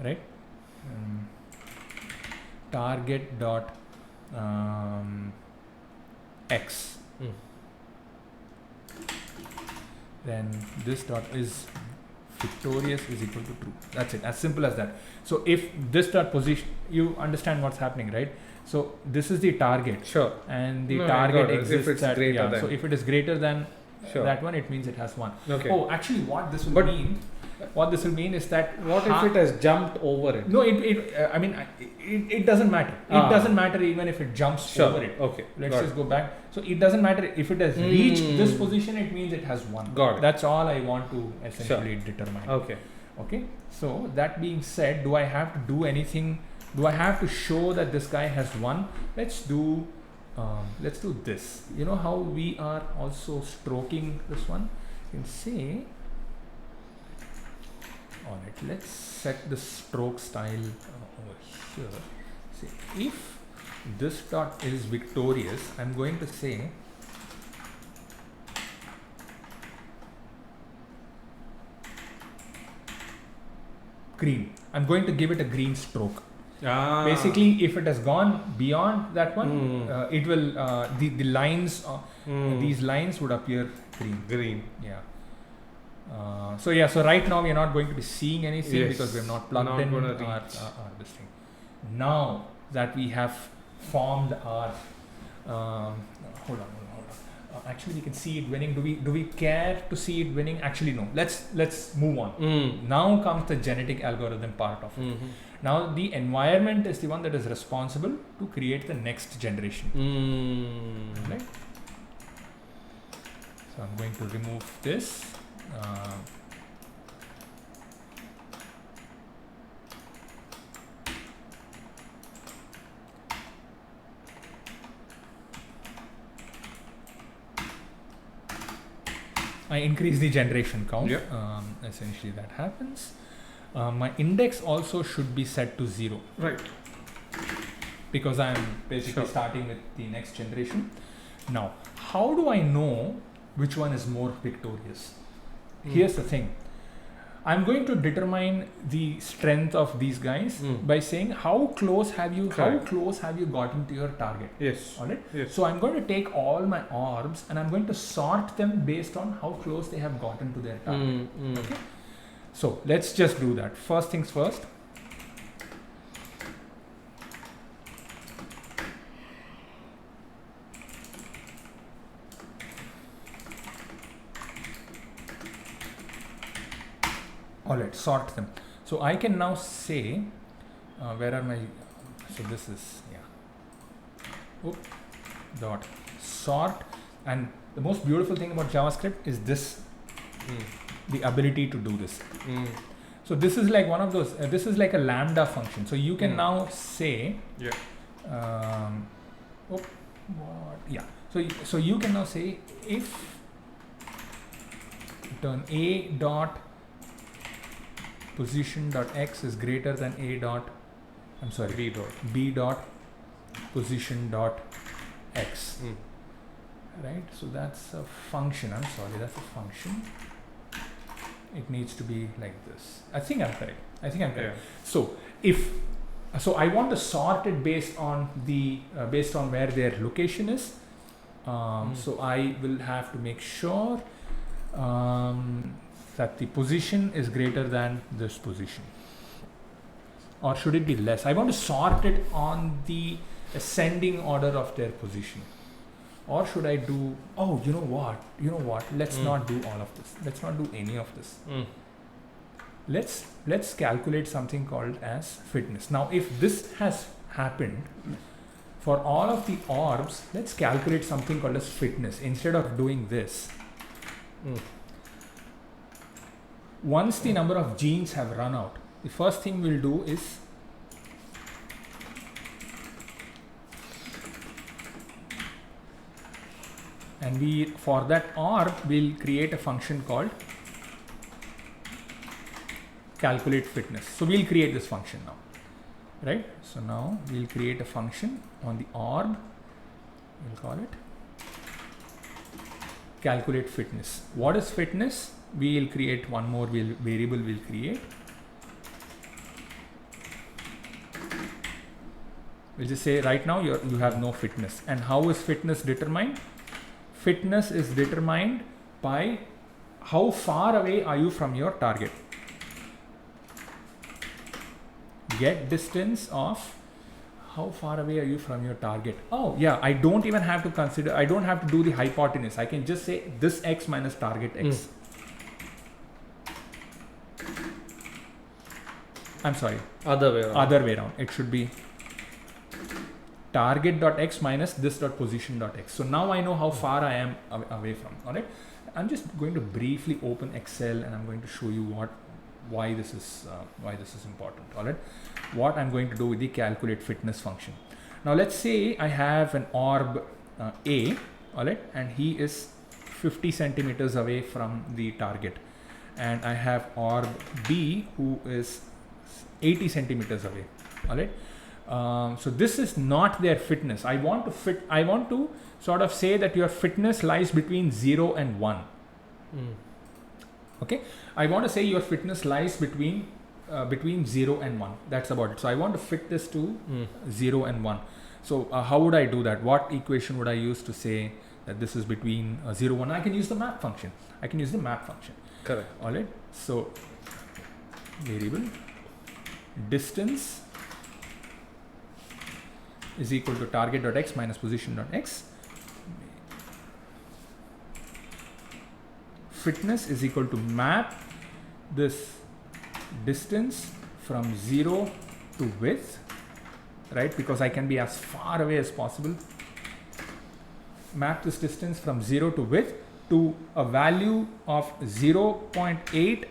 right? Target dot x. Then this dot is victorious is equal to true. That's it, as simple as that. So if this dot position, you understand what's happening, right? So this is the target. Sure. And the target exists if it's at, greater than. So if it is greater than Sure. that one, it means it has 1. Okay. Oh, actually what this will mean is that What if it has jumped over it? No, it doesn't matter. It doesn't matter even if it jumps over it. Okay. Let's just go back. So it doesn't matter if it has reached this position, it means it has 1. Got it. That's all I want to essentially determine. Okay. Okay. So that being said, do I have to do anything? Do I have to show that this guy has 1? Let's do this. You know how we are also stroking this one? You can say, alright, let's set the stroke style over here. See, if this dot is victorious, I'm going to say green. I'm going to give it a green stroke. Basically, if it has gone beyond that one, it will the lines these lines would appear green. Yeah. So right now we are not going to be seeing anything because we have not plugged in our this thing. Now that we have formed our hold on. Actually, we can see it winning. Do we care to see it winning? Actually, no. Let's move on. Now comes the genetic algorithm part of it. Now the environment is the one that is responsible to create the next generation. Right? So I'm going to remove this. I increase the generation count. Essentially that happens. My index also should be set to 0. Right. Because I am basically starting with the next generation. Now, how do I know which one is more victorious? Here's the thing. I'm going to determine the strength of these guys by saying how close have you gotten to your target. Yes. All right. Yes. So I'm going to take all my orbs and I'm going to sort them based on how close they have gotten to their target. Okay. So let's just do that. First things first. Alright, sort them. So I can now say, where are my, so this is, dot sort, and the most beautiful thing about JavaScript is this, the ability to do this. So this is like one of those, this is like a lambda function. So you can now say, so you can now say if turn a dot position dot x is greater than b dot position dot x. Right, so that's a function. That's a function. It needs to be like this. I think I'm correct. So I want to sort it based on where their location is. So I will have to make sure that the position is greater than this position, or should it be less? I want to sort it on the ascending order of their position, or should I do? Oh, you know what? Let's not do all of this. Let's not do any of this. Let's calculate something called as fitness. Now, if this has happened for all of the orbs, let's calculate something called as fitness instead of doing this. Once the number of genes have run out, the first thing we'll do is And we, for that orb, we'll create a function called calculate fitness. So we'll create this function now, right? So now we'll create a function on the orb. We'll call it calculate fitness. What is fitness? We'll create one more variable we'll create. We'll just say right now you have no fitness. And how is fitness determined? Fitness is determined by how far away are you from your target. Get distance of how far away are you from your target. Oh yeah, I don't even have to consider, I don't have to do the hypotenuse. I can just say this x minus target x. I'm sorry. Other way around. Other way around. It should be target.x minus this.position.x. So now I know how far I am away from. Alright. I'm just going to briefly open Excel and I'm going to show you why this is important. Alright. What I'm going to do with the calculate fitness function. Now let's say I have an orb A, alright, and he is 50 centimeters away from the target, and I have orb B who is 80 centimeters away. Alright. So this is not their fitness. I want to sort of say that your fitness lies between 0 and 1. Okay. I want to say your fitness lies between 0 and 1. That's about it. So I want to fit this to 0 and 1. So how would I do that? What equation would I use to say that this is between 0 and 1? I can use the map function. Correct. Alright. So variable distance is equal to target.x minus position.x. Fitness is equal to map this distance from 0 to width, right? Because I can be as far away as possible. Map this distance from 0 to width to a value of 0.8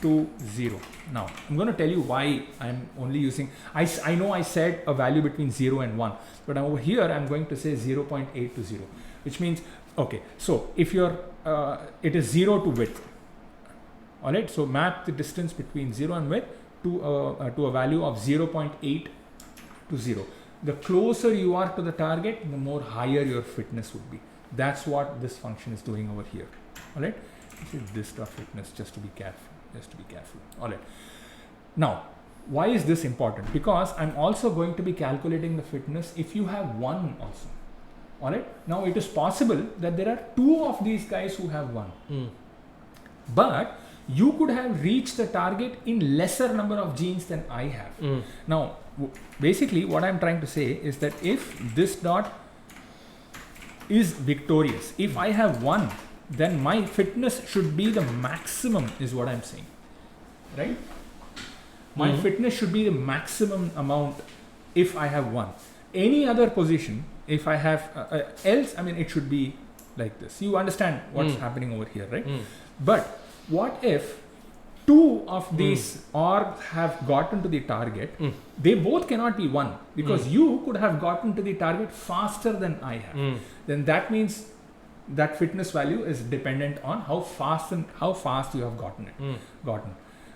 to 0. Now I'm going to tell you why I'm only using, I know I said a value between 0 and 1, but over here I'm going to say 0.8 to 0, which means, okay, so if you're it is 0 to width. Alright, so map the distance between 0 and width to a value of 0.8 to 0. The closer you are to the target, the more higher your fitness would be. That's what this function is doing over here. Alright, this is this stuff fitness, just to be careful. Alright. Now, why is this important? Because I'm also going to be calculating the fitness if you have 1 also. Alright. Now it is possible that there are 2 of these guys who have 1. But you could have reached the target in lesser number of genes than I have. Now, basically what I'm trying to say is that if this dot is victorious, if I have 1, then my fitness should be the maximum, is what I'm saying, right? My fitness should be the maximum amount if I have 1. Any other position, if I have else, I mean, it should be like this. You understand what's happening over here, right? But what if 2 of these orbs have gotten to the target? They both cannot be 1 because you could have gotten to the target faster than I have. Then that means that fitness value is dependent on how fast you have gotten it.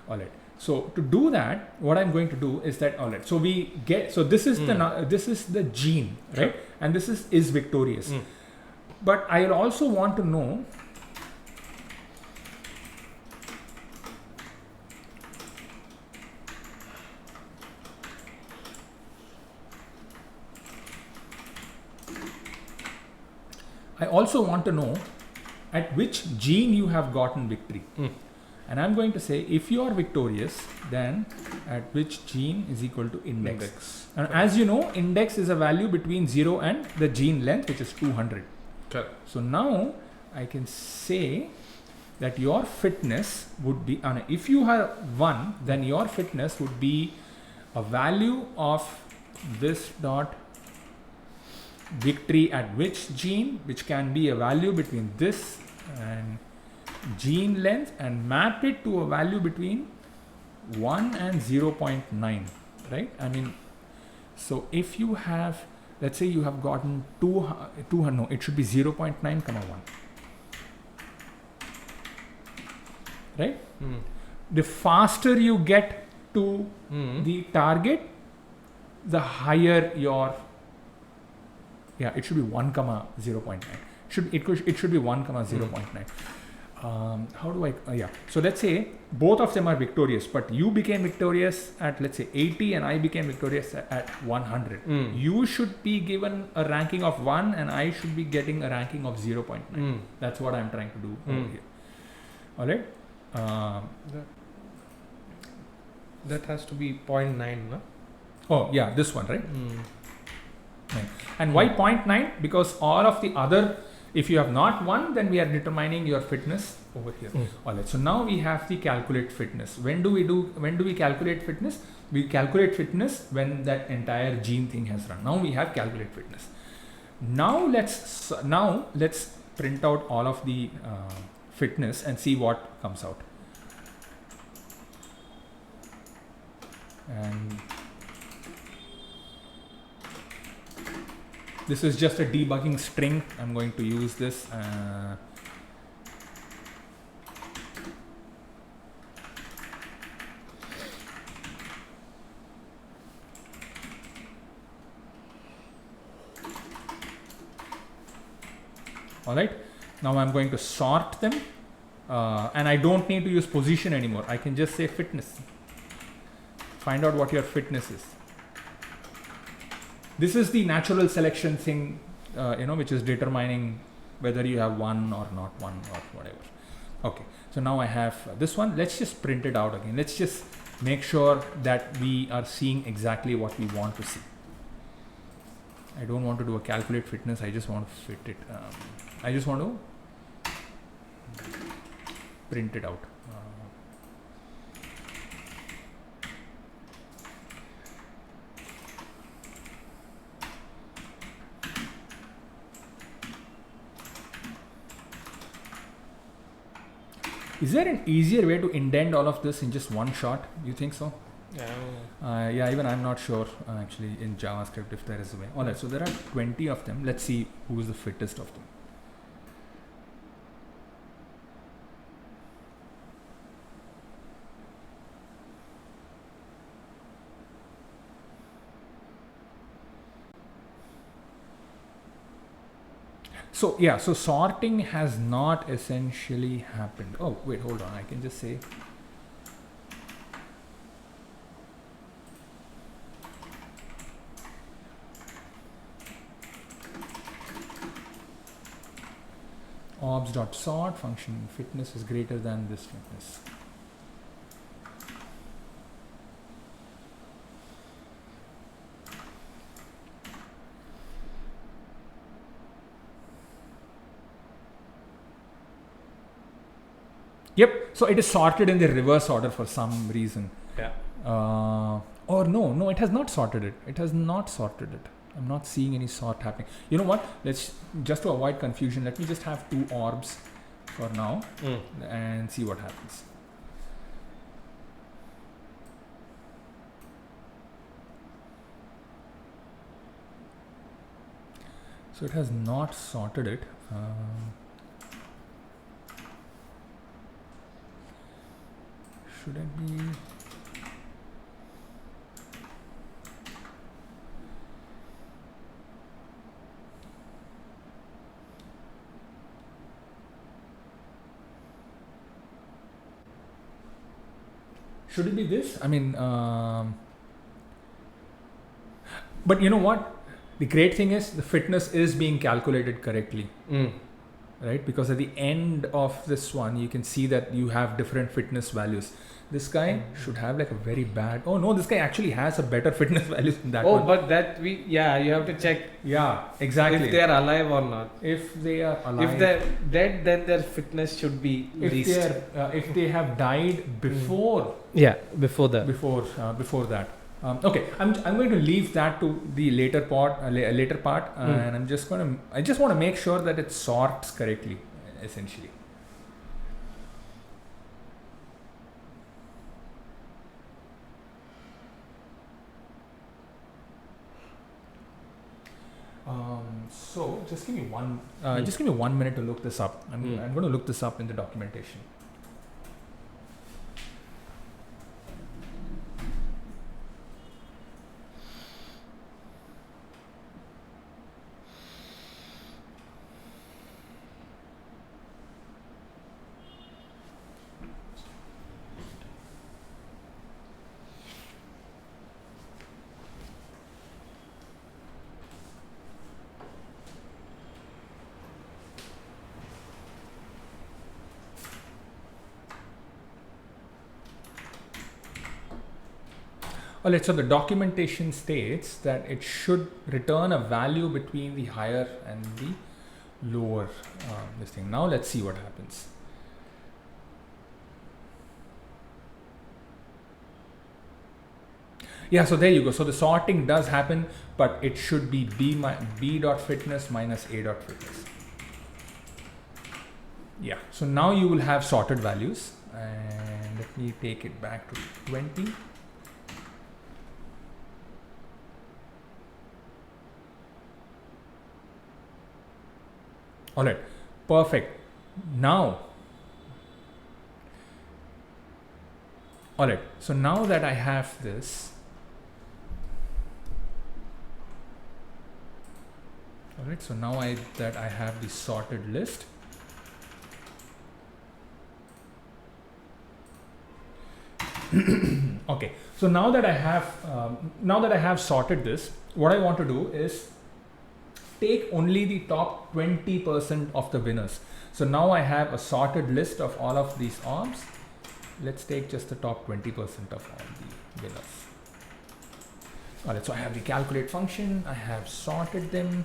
All right. So to do that, what I'm going to do is that, all right. So we get, so this is the gene, right? And this is victorious. But I also want to know at which gene you have gotten victory. And I'm going to say, if you are victorious, then at which gene is equal to index. And as you know, index is a value between 0 and the gene length, which is 200. Correct. So now I can say that your fitness would be, if you have 1, then your fitness would be a value of this dot victory at which gene, which can be a value between this and gene length, and map it to a value between 1 and 0.9, right? I mean, so if you have let's say you have gotten 200, no, it should be 0.9 comma 1. Right? The faster you get to the target, the higher your, it should be 1 comma 0.9. It should be 1 comma 0.9. How do I, so let's say both of them are victorious, but you became victorious at, let's say, 80 and I became victorious at 100. You should be given a ranking of 1 and I should be getting a ranking of 0.9. That's what I'm trying to do over here. All right. That has to be 0.9, no? Oh yeah, this one, right? And why 0.9? Because all of the other, if you have not won, then we are determining your fitness over here. All right. So now we have the calculate fitness. When do we calculate fitness? We calculate fitness when that entire gene thing has run. Now we have calculate fitness. Now let's print out all of the fitness and see what comes out. And this is just a debugging string. I'm going to use this. All right. Now I'm going to sort them, and I don't need to use position anymore. I can just say fitness. Find out what your fitness is. This is the natural selection thing, which is determining whether you have one or not one or whatever. Okay, so now I have this one. Let's just print it out again. Let's just make sure that we are seeing exactly what we want to see. I don't want to do a calculate fitness. I just want to fit it. I just want to print it out. Is there an easier way to indent all of this in just one shot? You think so? Yeah. Even I'm not sure actually in JavaScript if there is a way. Alright, so there are 20 of them. Let's see who is the fittest of them. So so sorting has not essentially happened. Oh wait, hold on. I can just say obs.sort function fitness is greater than this fitness. Yep. So it is sorted in the reverse order for some reason. Yeah. Or no, it has not sorted it. It has not sorted it. I'm not seeing any sort happening. You know what? Let's just to avoid confusion. Let me just have 2 orbs for now and see what happens. So it has not sorted it. Should it be? Should it be this? I mean, but you know what? The great thing is the fitness is being calculated correctly. Right? Because at the end of this one, you can see that you have different fitness values. This guy should have like a very bad, oh no, this guy actually has a better fitness values than that one. Oh, but that you have to check. Yeah, exactly. If they are alive or not. If they are alive. If they're dead, then their fitness should be least. If they have died before. Yeah, before that. Before that. Okay, I'm going to leave that to the later part, and I just want to make sure that it sorts correctly, essentially. So just give me one minute to look this up. I'm going to look this up in the documentation. Alright, so the documentation states that it should return a value between the higher and the lower this thing. Now let's see what happens. Yeah, so there you go. So the sorting does happen, but it should be b dot fitness minus a dot fitness. Yeah, so now you will have sorted values, and let me take it back to 20. All right, perfect. Now, all right, so now that I have this, all right, so now that I have the sorted list, okay, so now that I have sorted this, what I want to do is take only the top 20% of the winners. So now I have a sorted list of all of these orbs. Let's take just the top 20% of all the winners. All right, so I have the calculate function. I have sorted them.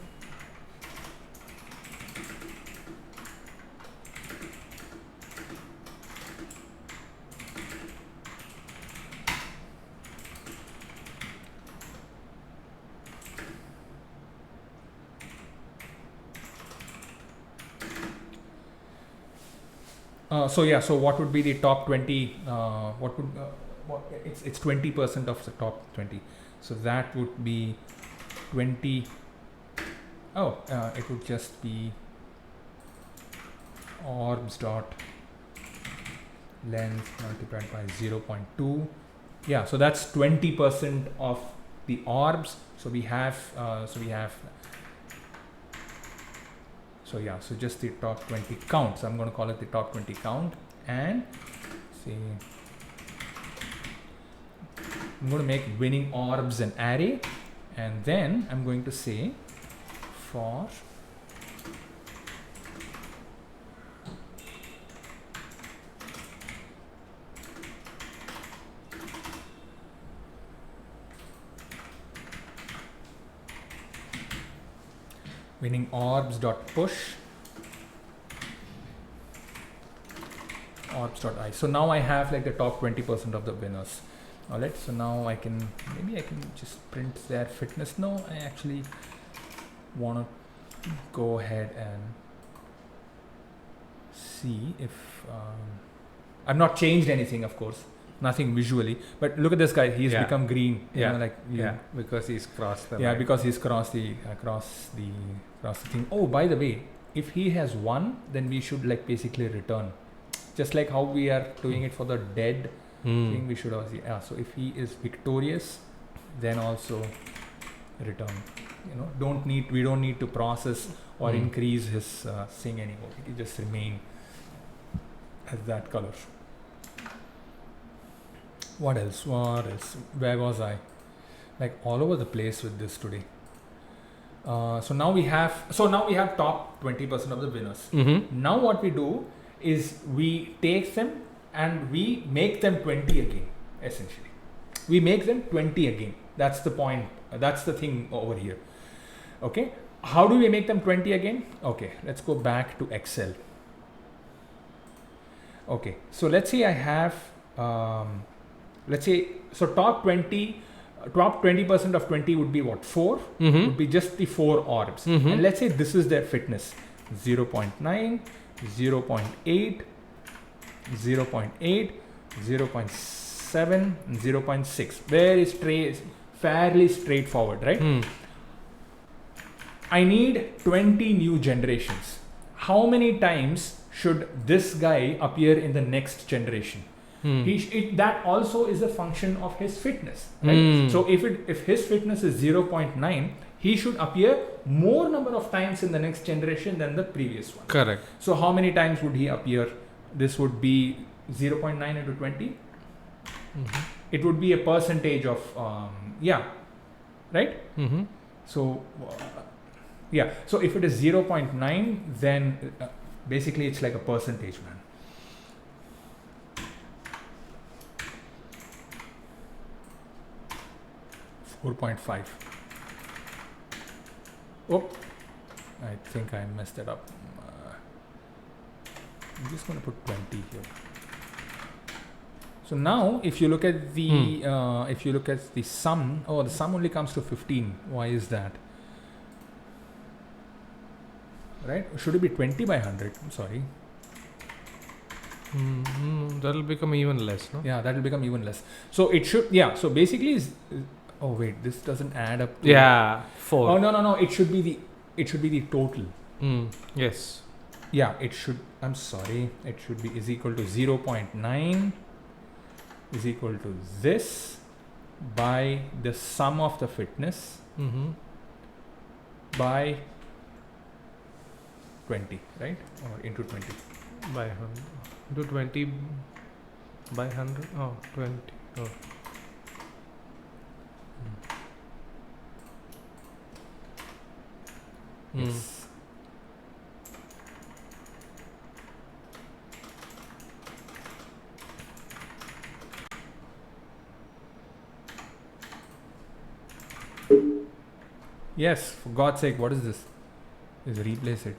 So what would be the top 20? It's 20% of the top 20. So that would be 20. It would just be orbs dot length multiplied by 0.2. Yeah, so that's 20% of the orbs. So so just the top 20 count. So I'm going to call it the top 20 count, and see, I'm going to make winning orbs an array, and then I'm going to say for winning orbs dot push orbs dot I. So now I have like the top 20% of the winners. All right, so now I can just print their fitness. No, I actually want to go ahead and see if I've not changed anything, of course, nothing visually, but look at this guy, he's become green, because he's crossed the line. Because he's crossed the thing. Oh, by the way, if he has won, then we should like basically return, just like how we are doing it for the dead thing. We should also, so if he is victorious, then also return. We don't need to process or increase his thing anymore. It will just remain as that color. What else? Where was I? Like all over the place with this today. So now we have top 20% of the winners. Now what we do is we take them and we make them 20 again. Essentially, we make them 20 again. That's the point. That's the thing over here. Okay. How do we make them 20 again? Okay. Let's go back to Excel. Okay. So let's say I have. Top 20% of 20 would be what? 4 would be just the 4 orbs. And let's say this is their fitness: 0.9, 0.8, 0.8, 0.7, 0.6. Fairly straightforward, right? I need 20 new generations. How many times should this guy appear in the next generation? That also is a function of his fitness, right? So if his fitness is 0.9, he should appear more number of times in the next generation than the previous one. Correct. So how many times would he appear? This would be 0.9 into 20. It would be a percentage of right? So so if it is 0.9, then basically it's like a percentage, man. .5. Oh, I think I messed it up. I'm just going to put 20 here. So now, if you look at the sum, the sum only comes to 15. Why is that? Right? Should it be 20 by 100? I'm sorry. That'll become even less, no? Yeah, that will become even less. So it should. Yeah. So basically, oh wait, this doesn't add up to 4. Oh no, it should be the total. Yes. Yeah, it should, I'm sorry, it should be is equal to 0.9 is equal to this by the sum of the fitness by 20, right? Or into 20. By 100. Do 20 by 100? Oh, 20. Oh. Yes. Yes, for God's sake, what is this? Just replace it.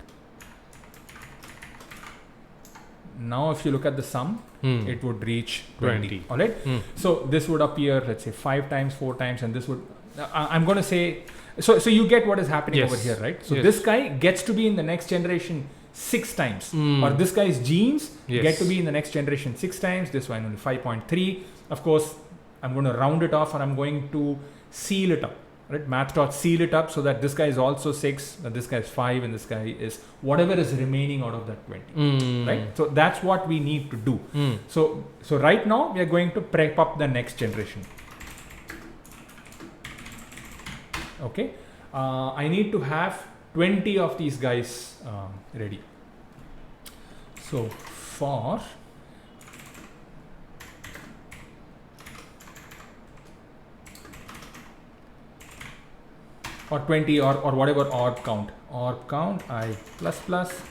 Now if you look at the sum, it would reach 20. Alright? So this would appear, let's say 5 times, 4 times, and this would, I'm going to say, so you get what is happening over here, right? So this guy gets to be in the next generation 6 times. Or this guy's genes get to be in the next generation 6 times. This one only 5.3. Of course, I'm going to round it off, or I'm going to seal it up. Right, math.seal it up so that this guy is also 6, that this guy is 5, and this guy is whatever is remaining out of that 20. Right? So that's what we need to do. So right now we are going to prep up the next generation. Okay. I need to have 20 of these guys ready. So for or 20 or whatever orb count I plus.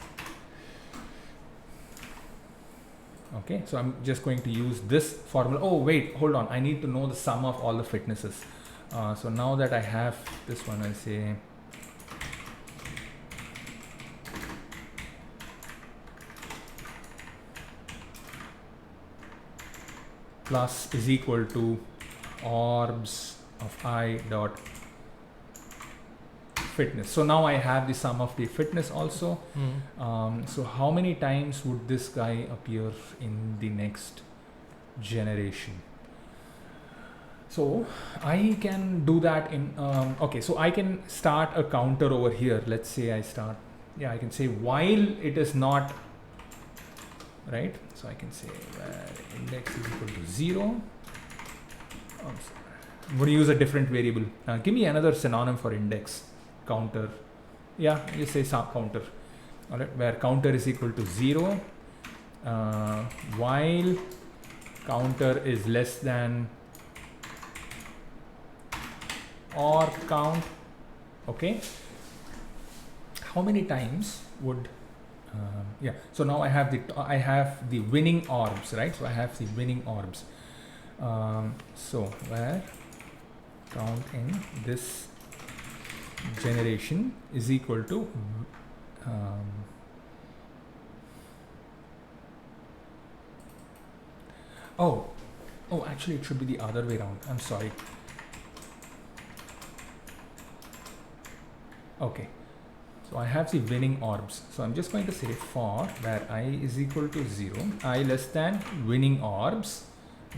Okay, so I'm just going to use this formula. Oh wait, hold on, I need to know the sum of all the fitnesses. So now that I have this one, I'll say plus is equal to orbs of I dot fitness. So now I have the sum of the fitness also. So how many times would this guy appear in the next generation? So I can do that in okay, so I can start a counter over here. Let's say I start, I can say while it is not, right? So I can say index is equal to 0. I'm going to use a different variable. Give me another synonym for index. Counter, you say counter, all right, where counter is equal to 0 while counter is less than or count. Okay, how many times would so now I have the winning orbs, right? So I have the winning orbs. So where count in this generation is equal to actually it should be the other way around. I'm sorry. Okay, so I have the winning orbs. So I'm just going to say for where I is equal to 0, I less than winning orbs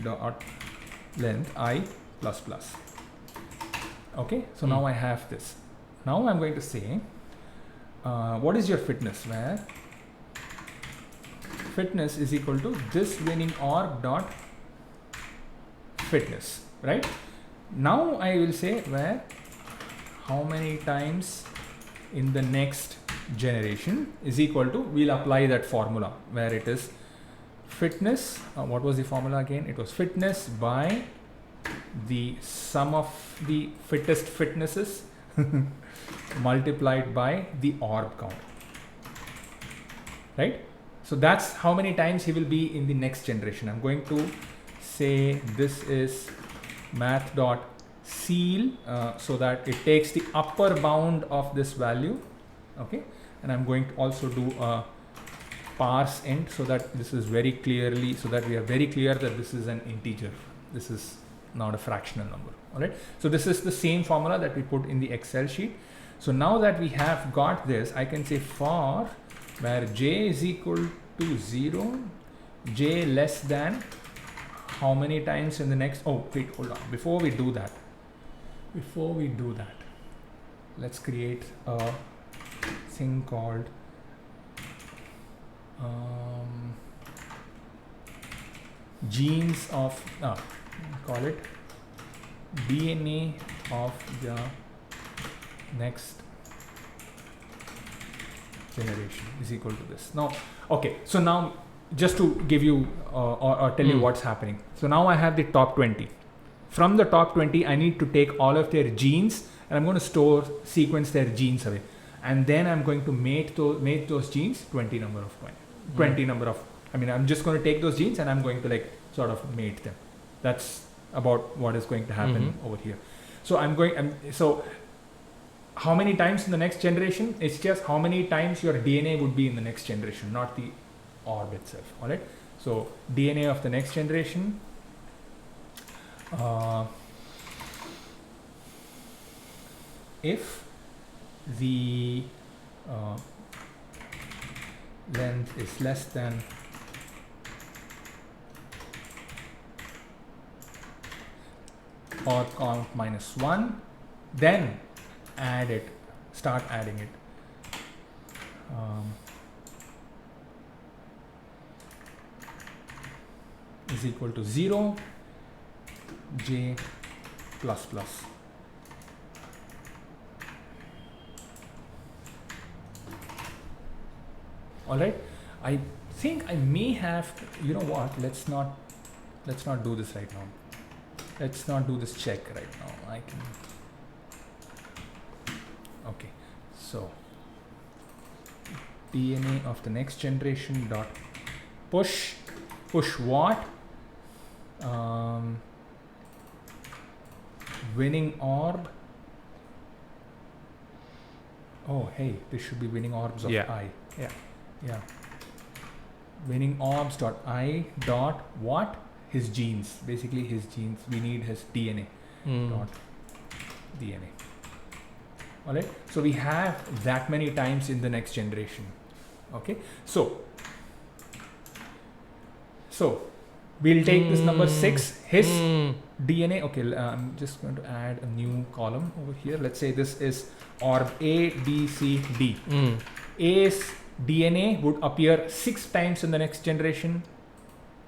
dot length I plus. Okay, so now I have this. now I'm going to say, what is your fitness? Where fitness is equal to this winning orb dot fitness, right? Now I will say where how many times in the next generation is equal to, we'll apply that formula where it is fitness, what was the formula again? It was fitness by the sum of the fittest fitnesses multiplied by the orb count, right? So that's how many times he will be in the next generation. I'm going to say this is math dot seal, so that it takes the upper bound of this value, okay? And I'm going to also do a parse int, so that this is very clearly, so that we are very clear that this is an integer. This is not a fractional number, all right? So this is the same formula that we put in the Excel sheet. So now that we have got this, I can say for where j is equal to 0, j less than how many times in the next, oh wait, hold on, before we do that, let's create a thing called genes of, call it DNA of the next generation is equal to this. Now, okay, so now just to give you or tell you what's happening. So now I have the top 20. From the top 20, I need to take all of their genes and I'm going to sequence their genes away. And then I'm going to make those genes 20 number of I'm just going to take those genes and I'm going to like sort of mate them. That's about what is going to happen over here. So so how many times in the next generation? It's just how many times your DNA would be in the next generation, not the orb itself, all right? So DNA of the next generation, if the length is less than orb count minus 1, then start adding it. Is equal to 0, j plus plus. All right, I think I may have, you know what, let's not do this right now. Let's not do this check right now. I can, okay, so DNA of the next generation dot push what? Winning orb. Oh, hey, this should be winning orbs of I. Yeah. Winning orbs dot I dot what? His genes. Basically his genes. We need his DNA. Dot DNA. Alright. So we have that many times in the next generation. Okay. So we'll take this number 6, his DNA. Okay, I'm just going to add a new column over here. Let's say this is orb A, B, C, D. A's DNA would appear 6 times in the next generation,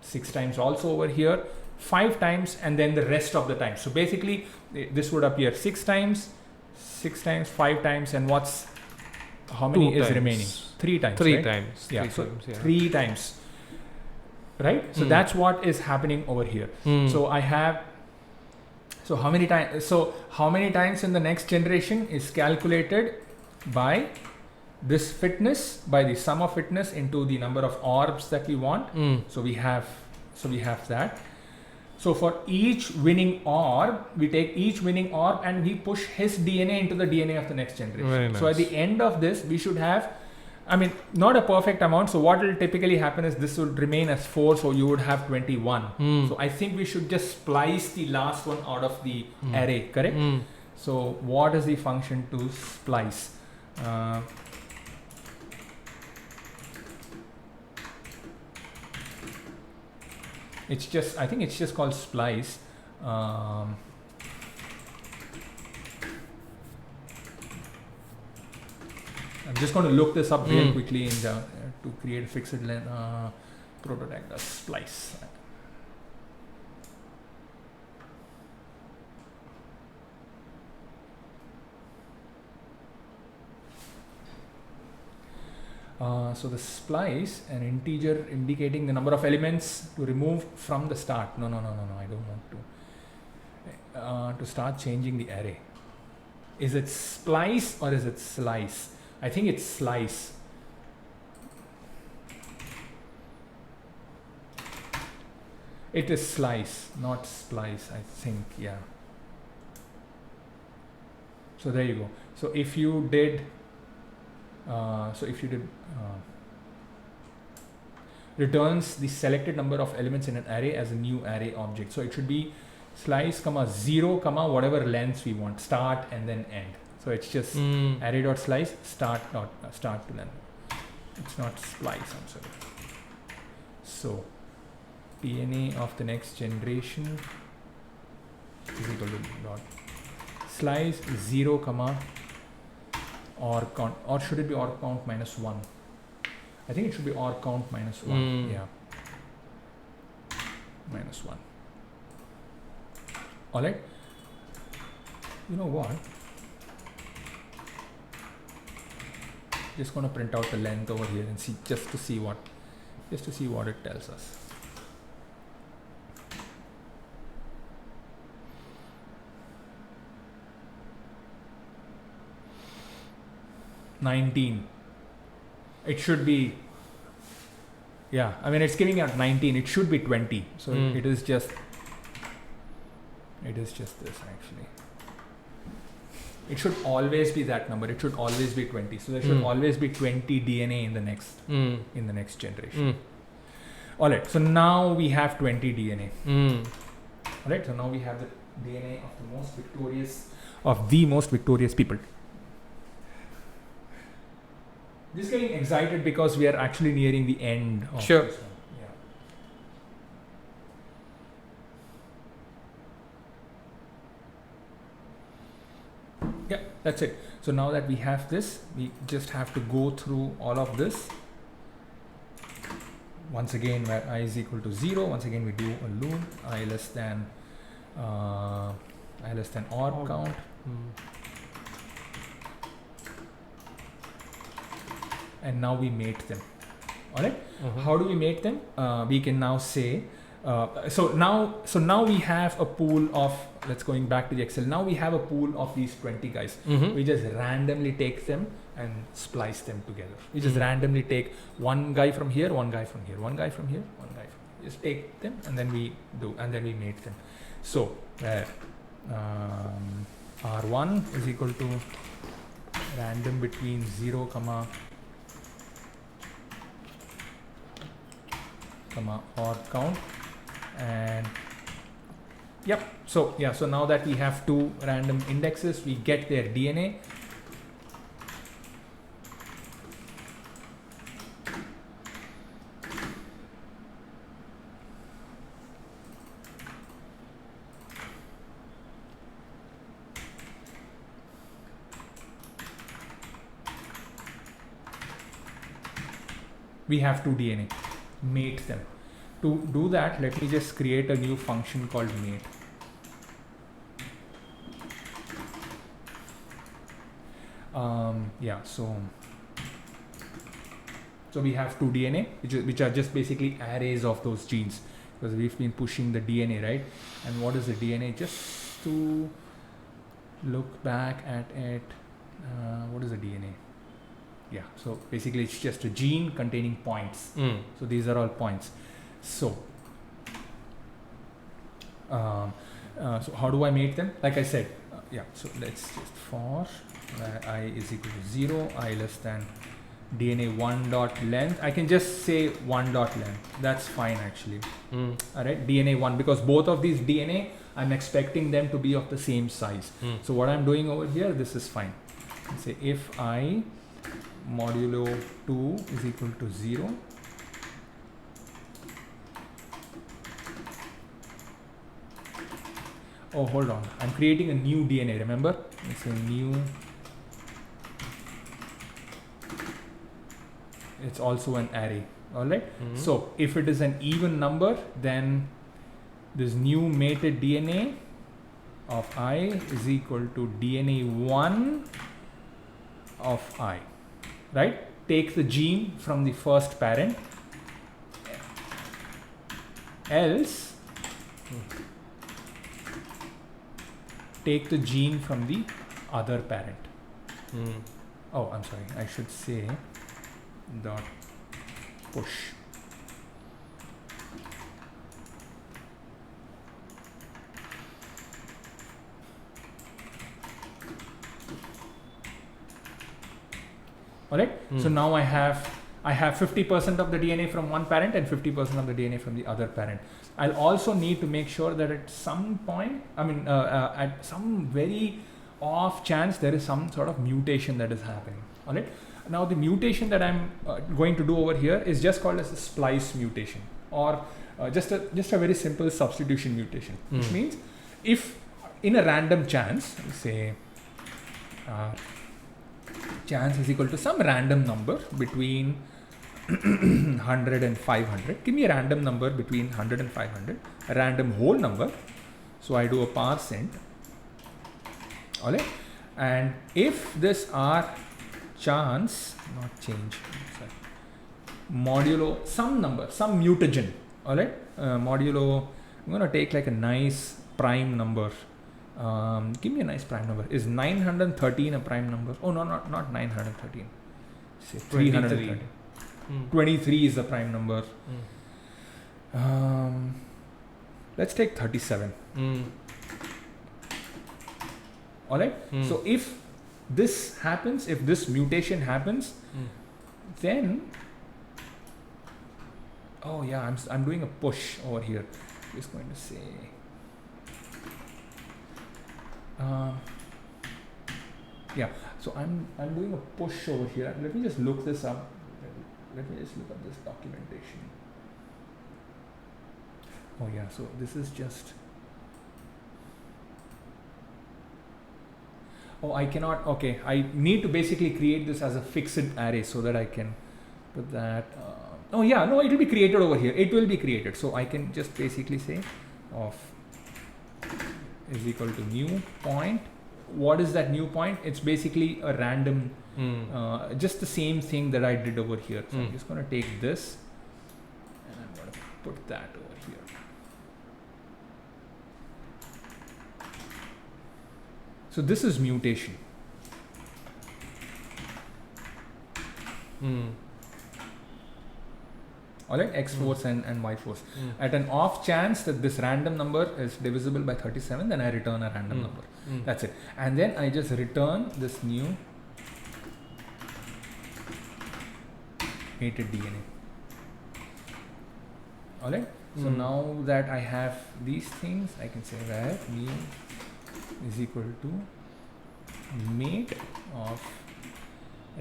6 times also over here, 5 times, and then the rest of the time. So basically, this would appear 6 times, 5 times, and how many is remaining? 3 times. 3 right? times. Yeah, 3 so times, yeah. 3 times. Right? So that's what is happening over here. So I have, so how many times in the next generation is calculated by this fitness, by the sum of fitness into the number of orbs that we want. So we have that. So for each winning orb, we take each winning orb and we push his DNA into the DNA of the next generation. Very nice. So at the end of this, we should have, not a perfect amount. So what will typically happen is this would remain as 4. So you would have 21. So I think we should just splice the last one out of the array, correct? So what is the function to splice? I think it's just called splice. I'm just going to look this up real Mm. quickly in the, to create a fixed length prototype splice. So the splice, an integer indicating the number of elements to remove from the start. No, I don't want to start changing the array. Is it splice or is it slice? I think it's slice. It is slice, not splice, I think, yeah. So there you go. So if you did returns the selected number of elements in an array as a new array object. So it should be slice comma 0 comma whatever lengths we want, start and then end. So it's just array dot slice start to length. It's not splice, I'm sorry. So DNA of the next generation is equal to dot slice 0 comma or count, or should it be or count minus 1? I think it should be or count minus 1. Yeah, minus 1. Alright, you know what, just gonna print out the length over here and see, just to see what it tells us. $19. It should be, yeah, I mean it's giving out 19, it should be 20. So it is just this actually. It should always be that number. It should always be 20. So there should always be 20 DNA in the next generation. All right. So now we have 20 DNA. All right. So now we have the DNA of the most victorious people. Just getting excited because we are actually nearing the end of this one. Yeah, that's it. So now that we have this, we just have to go through all of this. Once again, where I is equal to 0, once again we do a loop, I less than or count. And now we mate them. All right. How do we mate them? We can now say, so now we have a pool of, let's going back to the Excel. Now we have a pool of these 20 guys. We just randomly take them and splice them together. We just randomly take one guy from here, one guy from here, one guy from here, one guy from here. Just take them and then we mate them. So R1 is equal to random between 0 comma or count, and yep. So yeah, so now that we have two random indexes, we get their DNA. We have two DNA. Mate them. To do that, let me just create a new function called mate. Yeah, so we have two DNA, which are just basically arrays of those genes, because we've been pushing the DNA, right? And what is the DNA? Just to look back at it, what is the DNA? Yeah, so basically it's just a gene containing points. So these are all points. So so how do I mate them? Like I said, yeah, so let's just for I is equal to 0, I less than DNA 1 dot length. I can just say 1 dot length. That's fine actually. All right, DNA 1, because both of these DNA, I'm expecting them to be of the same size. So what I'm doing over here, this is fine. Say if I modulo 2 is equal to 0, oh hold on, I'm creating a new DNA, remember? It's a new it's also an array. All right. So if it is an even number, then this new mated DNA of I is equal to DNA1 of I, right? Take the gene from the first parent, else take the gene from the other parent. Oh, I'm sorry, I should say dot push. Alright, so now I have 50% of the DNA from one parent and 50% of the DNA from the other parent. I'll also need to make sure that at some point, at some very off chance, there is some sort of mutation that is happening. Alright, now the mutation that I'm going to do over here is just called as a splice mutation, or just a very simple substitution mutation, which means if in a random chance, say chance is equal to some random number between 100 and 500. Give me a random number between 100 and 500, a random whole number. So I do a parseInt. Alright, and if this R chance, not change, sorry, modulo some number, some mutagen. Alright, modulo, I'm going to take like a nice prime number. Give me a nice prime number. Is 913 a prime number? Oh no, not 913. Say 313. 23 is the prime number. Let's take 37. Alright. So if this happens, if this mutation happens, then oh yeah, I'm doing a push over here. Just going to say. Yeah, so I'm doing a push over here. Let me just look this up. Let me just look up this documentation. Oh yeah, so this is just. Oh, I cannot. Okay, I need to basically create this as a fixed array so that I can put that. Oh yeah, no, it will be created over here. It will be created. So I can just basically say of is equal to new point. What is that new point? It's basically a random, just the same thing that I did over here. So I'm just going to take this and I'm going to put that over here. So this is mutation. Alright, X force and Y force. At an off chance that this random number is divisible by 37, then I return a random number. That's it. And then I just return this new mated DNA. Alright, so now that I have these things, I can say that mu is equal to mate of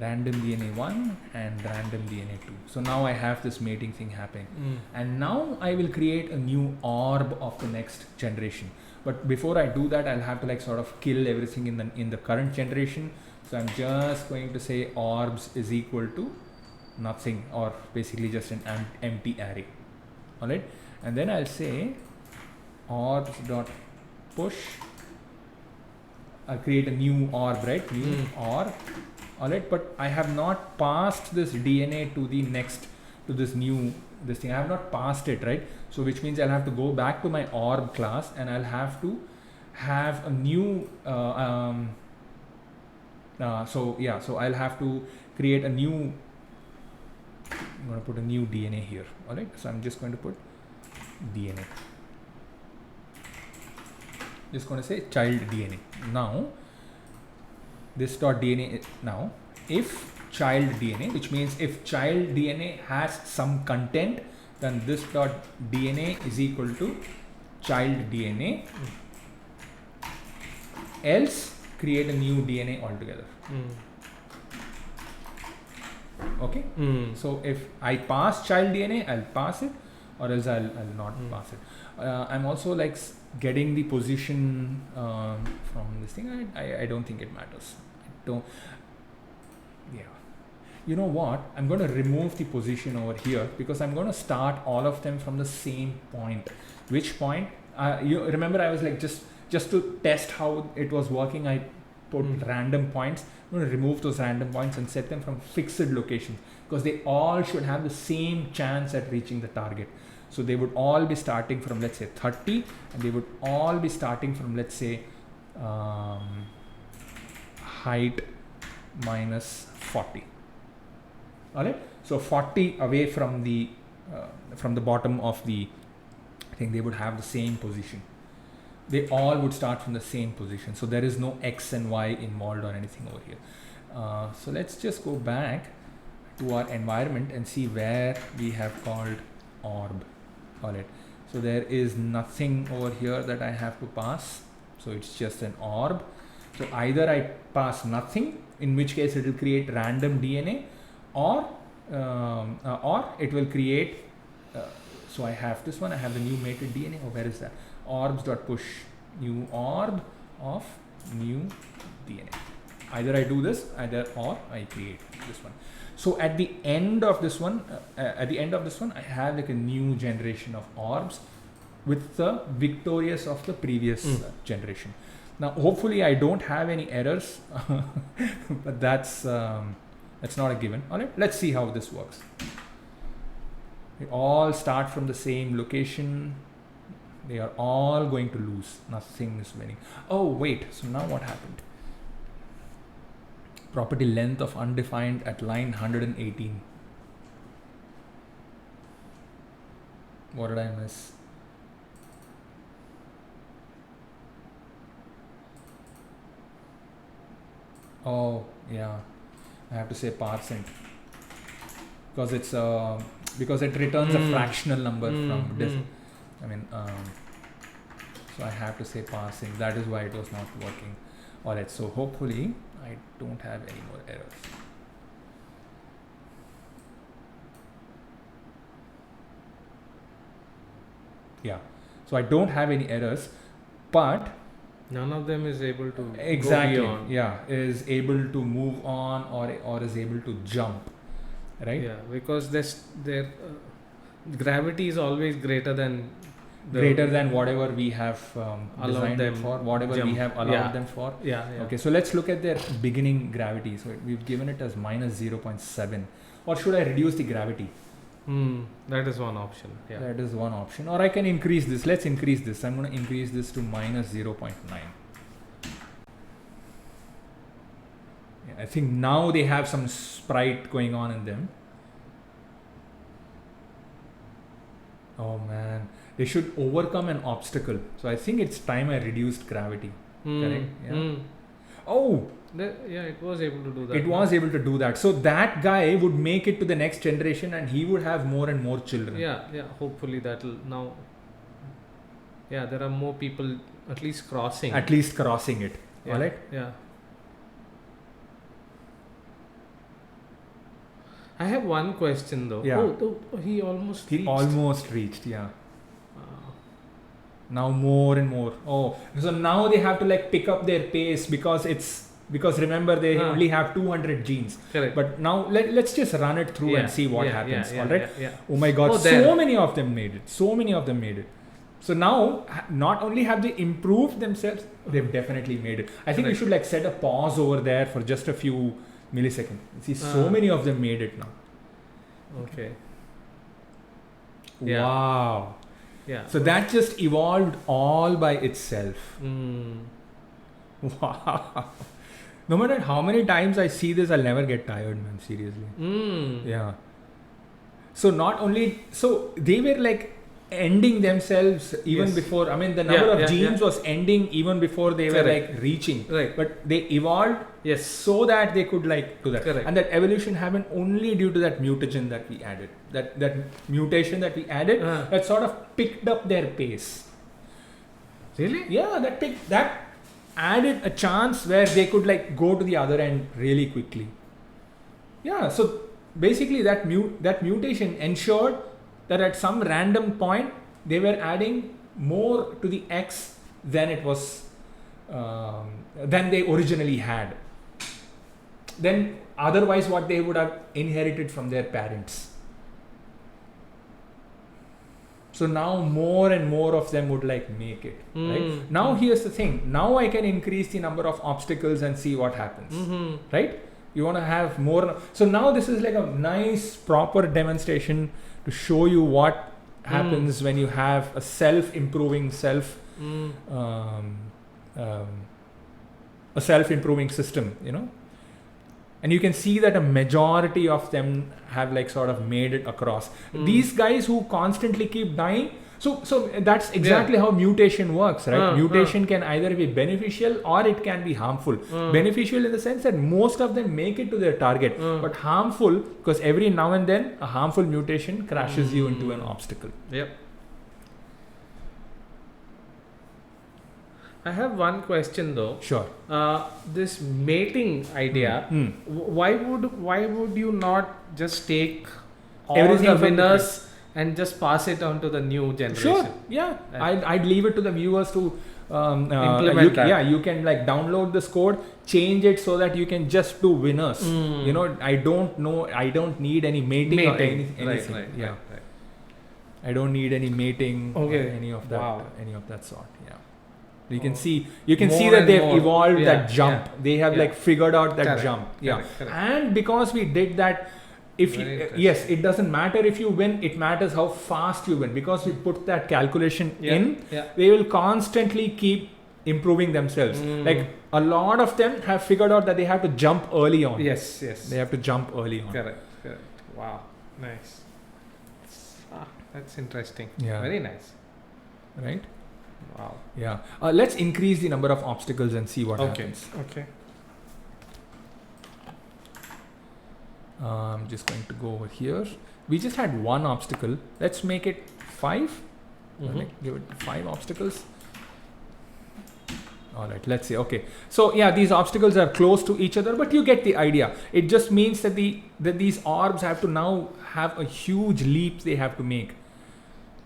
random DNA 1 and random DNA 2. So now I have this mating thing happening. And now I will create a new orb of the next generation. But before I do that, I'll have to like sort of kill everything in the current generation. So I'm just going to say orbs is equal to nothing, or basically just an empty array. Alright, and then I'll say orbs dot push. I'll create a new orb, right? New orb. Alright, but I have not passed this DNA to the next, to this thing. I have not passed it, right? So which means I'll have to go back to my orb class and I'll have to have a new, so I'll have to create a new, I'm going to put a new DNA here. Alright, so I'm just going to put DNA. Just going to say child DNA. Now, this dot DNA now, if child DNA, which means if child DNA has some content, then this dot DNA is equal to child DNA. Else, create a new DNA altogether. Okay. So if I pass child DNA, I'll pass it, or else I'll not pass it. I'm also like getting the position from this thing. I don't think it matters. you know what, I'm going to remove the position over here because I'm going to start all of them from the same point. Which point? You remember I was like, just to test how it was working, I put random points. I'm going to remove those random points and set them from fixed locations because they all should have the same chance at reaching the target. So they would all be starting from, let's say, 30, and they would all be starting from, let's say, height minus 40. Alright, so 40 away from the bottom of the thing, they would have the same position. They all would start from the same position. So there is no X and Y involved or anything over here. So let's just go back to our environment and see where we have called orb. Alright, so there is nothing over here that I have to pass. So it's just an orb. So either I pass nothing, in which case it will create random DNA, or it will create, so I have this one, I have the new mated DNA, oh, where is that? Orbs.push new orb of new DNA. Either I do this, or I create this one. So at the end of this one, I have like a new generation of orbs with the victorious of the previous generation. Now, hopefully I don't have any errors, but that's not a given. All right, let's see how this works. They all start from the same location. They are all going to lose. Nothing is winning. Oh, wait. So now what happened? Property length of undefined at line 118. What did I miss? Oh, yeah. I have to say %, because it's because it returns a fractional number from this. I mean, so I have to say passing. That is why it was not working. Alright, so hopefully I don't have any more errors. Yeah, so I don't have any errors, but none of them is able to exactly go beyond. Yeah, is able to move on or is able to jump, right? Yeah, because their gravity is always greater than whatever we have designed them for, whatever we have allowed them for. Yeah. Okay, so let's look at their beginning gravity. So we've given it as minus 0.7, or should I reduce the gravity? That is one option. Yeah, that is one option. Or I can increase this. Let's increase this. I'm going to increase this to minus 0.9. I think now they have some sprite going on in them. Oh man, they should overcome an obstacle. So I think it's time I reduced gravity. Correct? Yeah. Oh, it was able to do that. It was able to do that. So that guy would make it to the next generation and he would have more and more children. Yeah. Hopefully that'll now. Yeah, there are more people at least crossing. At least crossing it. Yeah. Alright? Yeah. I have one question though. Yeah. Oh, he almost reached. Almost reached, yeah. Now more and more. Oh, so now they have to like pick up their pace because remember they only have 200 genes. Correct. But now let's just run it through and see what happens. All right. Yeah. Oh my God, so many of them made it. So now not only have they improved themselves, they've definitely made it. I think we should like set a pause over there for just a few milliseconds. See, so many of them made it now. Okay. Yeah. Wow. Yeah. So that just evolved all by itself. Wow. No matter how many times I see this, I'll never get tired, man. Seriously. Yeah. So they were like ending themselves even before. I mean, the number of genes was ending even before they were like reaching. Right. But they evolved so that they could like do that. Correct. And that evolution happened only due to that mutagen that we added. That mutation that we added that sort of picked up their pace. Really? Yeah, that added a chance where they could like go to the other end really quickly. Yeah, so basically that mutation ensured that at some random point they were adding more to the X than it was than they originally had. than otherwise what they would have inherited from their parents. So now more and more of them would like make it, right? Now here's the thing. Now I can increase the number of obstacles and see what happens, right? You want to have more. So now this is like a nice proper demonstration to show you what happens when you have a self-improving a self-improving system, you know. And you can see that a majority of them have like sort of made it across. These guys who constantly keep dying, so that's exactly how mutation works, right? Mutation can either be beneficial or it can be harmful. Beneficial in the sense that most of them make it to their target, but harmful because every now and then a harmful mutation crashes you into an obstacle. Yep. I have one question though. Sure. This mating idea, why would you not just take all Everything the from the winners and just pass it on to the new generation? Sure. Yeah. I'd leave it to the viewers to implement that. You can like download this code, change it so that you can just do winners. You know, I don't need any mating or anything. Right. Yeah. Right. I don't need any mating or Okay. any of that. Wow. Any of that sort. Yeah. You can see that More and they've more. evolved Yeah, that jump. yeah, They have yeah. like figured out that Correct, jump. Yeah. correct. And because we did that, if Very you, interesting. yes, it doesn't matter if you win, it matters how fast you win, because we put that calculation in. Yeah. They will constantly keep improving themselves. Like a lot of them have figured out that they have to jump early on. Yes. They have to jump early on. Correct. Wow. Nice. That's interesting. Yeah. Very nice. Right? Wow. Yeah. Let's increase the number of obstacles and see what Okay. happens. Okay. I'm just going to go over here. We just had one obstacle. Let's make it 5. Give it 5 obstacles. All right, let's see. Okay. So yeah, these obstacles are close to each other, but you get the idea. It just means that these orbs have to now have a huge leap they have to make.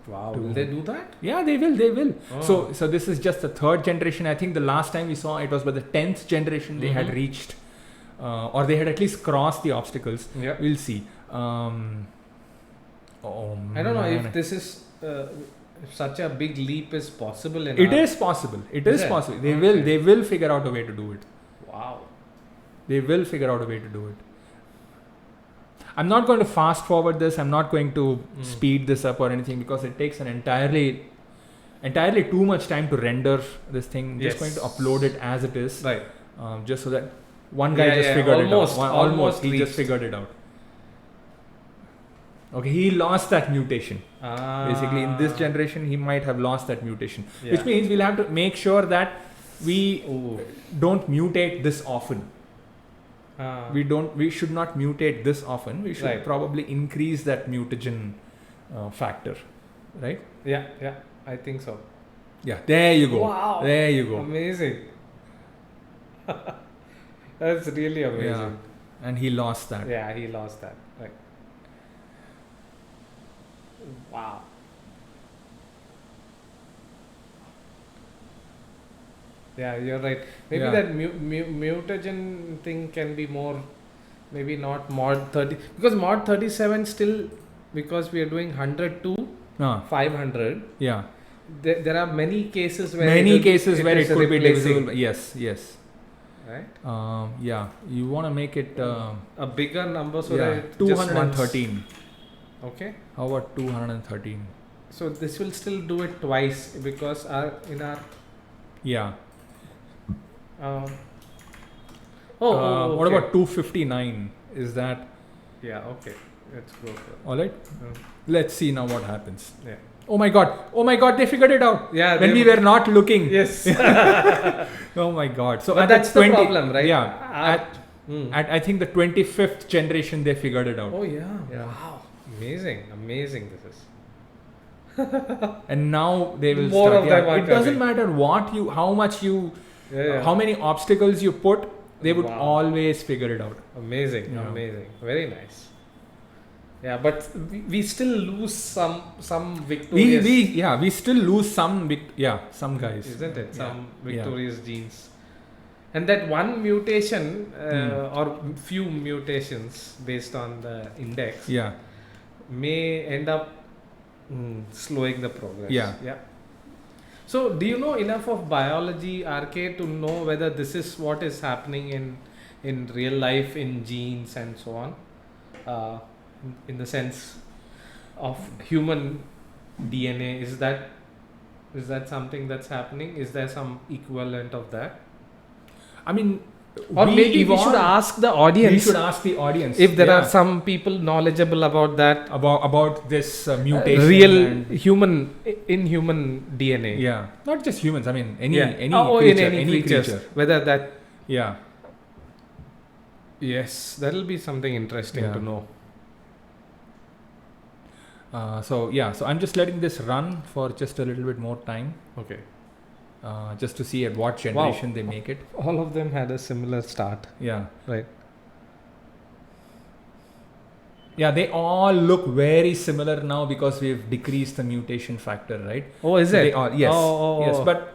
Wow. Will they do that? Yeah, they will. Oh. So this is just the 3rd generation. I think the last time we saw it was by the 10th generation they had reached, or they had at least crossed the obstacles. Yeah. We'll see. I don't know if this is if such a big leap is possible in It our- is possible. It is it? possible. They Okay. will figure out a way to do it. Wow. They will figure out a way to do it. I'm not going to fast forward this. I'm not going to speed this up or anything, because it takes an entirely too much time to render this thing. I'm just going to upload it as it is. Right. Just so that one guy just figured almost, it out. almost He just reached. figured it out. Okay, he lost that mutation. Basically, in this generation, he might have lost that mutation. Which means we'll have to make sure that we don't mutate this often. We should not mutate this often. We should Right. probably increase that mutagen factor, right? Yeah. I think so. Yeah, there you go. Wow. There you go. Amazing. That's really amazing. Yeah. And he lost that. Yeah, he lost that. Right. Wow. Yeah, you're right. Maybe Yeah. that mutagen thing can be more, maybe not mod 30, because mod 37 still, because we are doing 100 to 500. Yeah. There are many cases where Many it cases where is it could be replacing, divisible. Yes. right? Yeah. You want to make it A bigger number so that it just 213. once- Okay. How about 213? So this will still do it twice, because Yeah. what What about 259? Is that Yeah, okay. Let's go for it. all right? Let's see now what happens. Yeah. Oh my god, they figured it out. Yeah. When we were not looking. Yes. Oh my god. So But at that's the the problem, right? Yeah. At I think the 25th generation they figured it out. Oh yeah. Yeah. Wow. Amazing this is. And now they will More start. of them are It doesn't coming. matter how much you Yeah. how many obstacles you put, they would Wow. always figure it out. Amazing. Yeah. Amazing. Very nice. Yeah, but we still lose some victorious. We still lose some guys. Isn't it? Some victorious genes. And that one mutation or few mutations based on the index may end up slowing the progress. Yeah. So, do you know enough of biology, RK, to know whether this is what is happening in real life, in genes and so on? In the sense of human DNA, is that something that's happening? Is there some equivalent of that? I mean, or maybe we should ask the audience. We should ask the audience if there are some people knowledgeable about that, about this mutation, real human DNA. Yeah, not just humans. I mean, any creature, whether that. Yeah. Yes, that will be something interesting to know. So I'm just letting this run for just a little bit more time. Okay. Just to see at what generation they make it. All of them had a similar start. Yeah. Right. Yeah, they all look very similar now because we've decreased the mutation factor, right? Oh, is it? They are, yes. Yes, but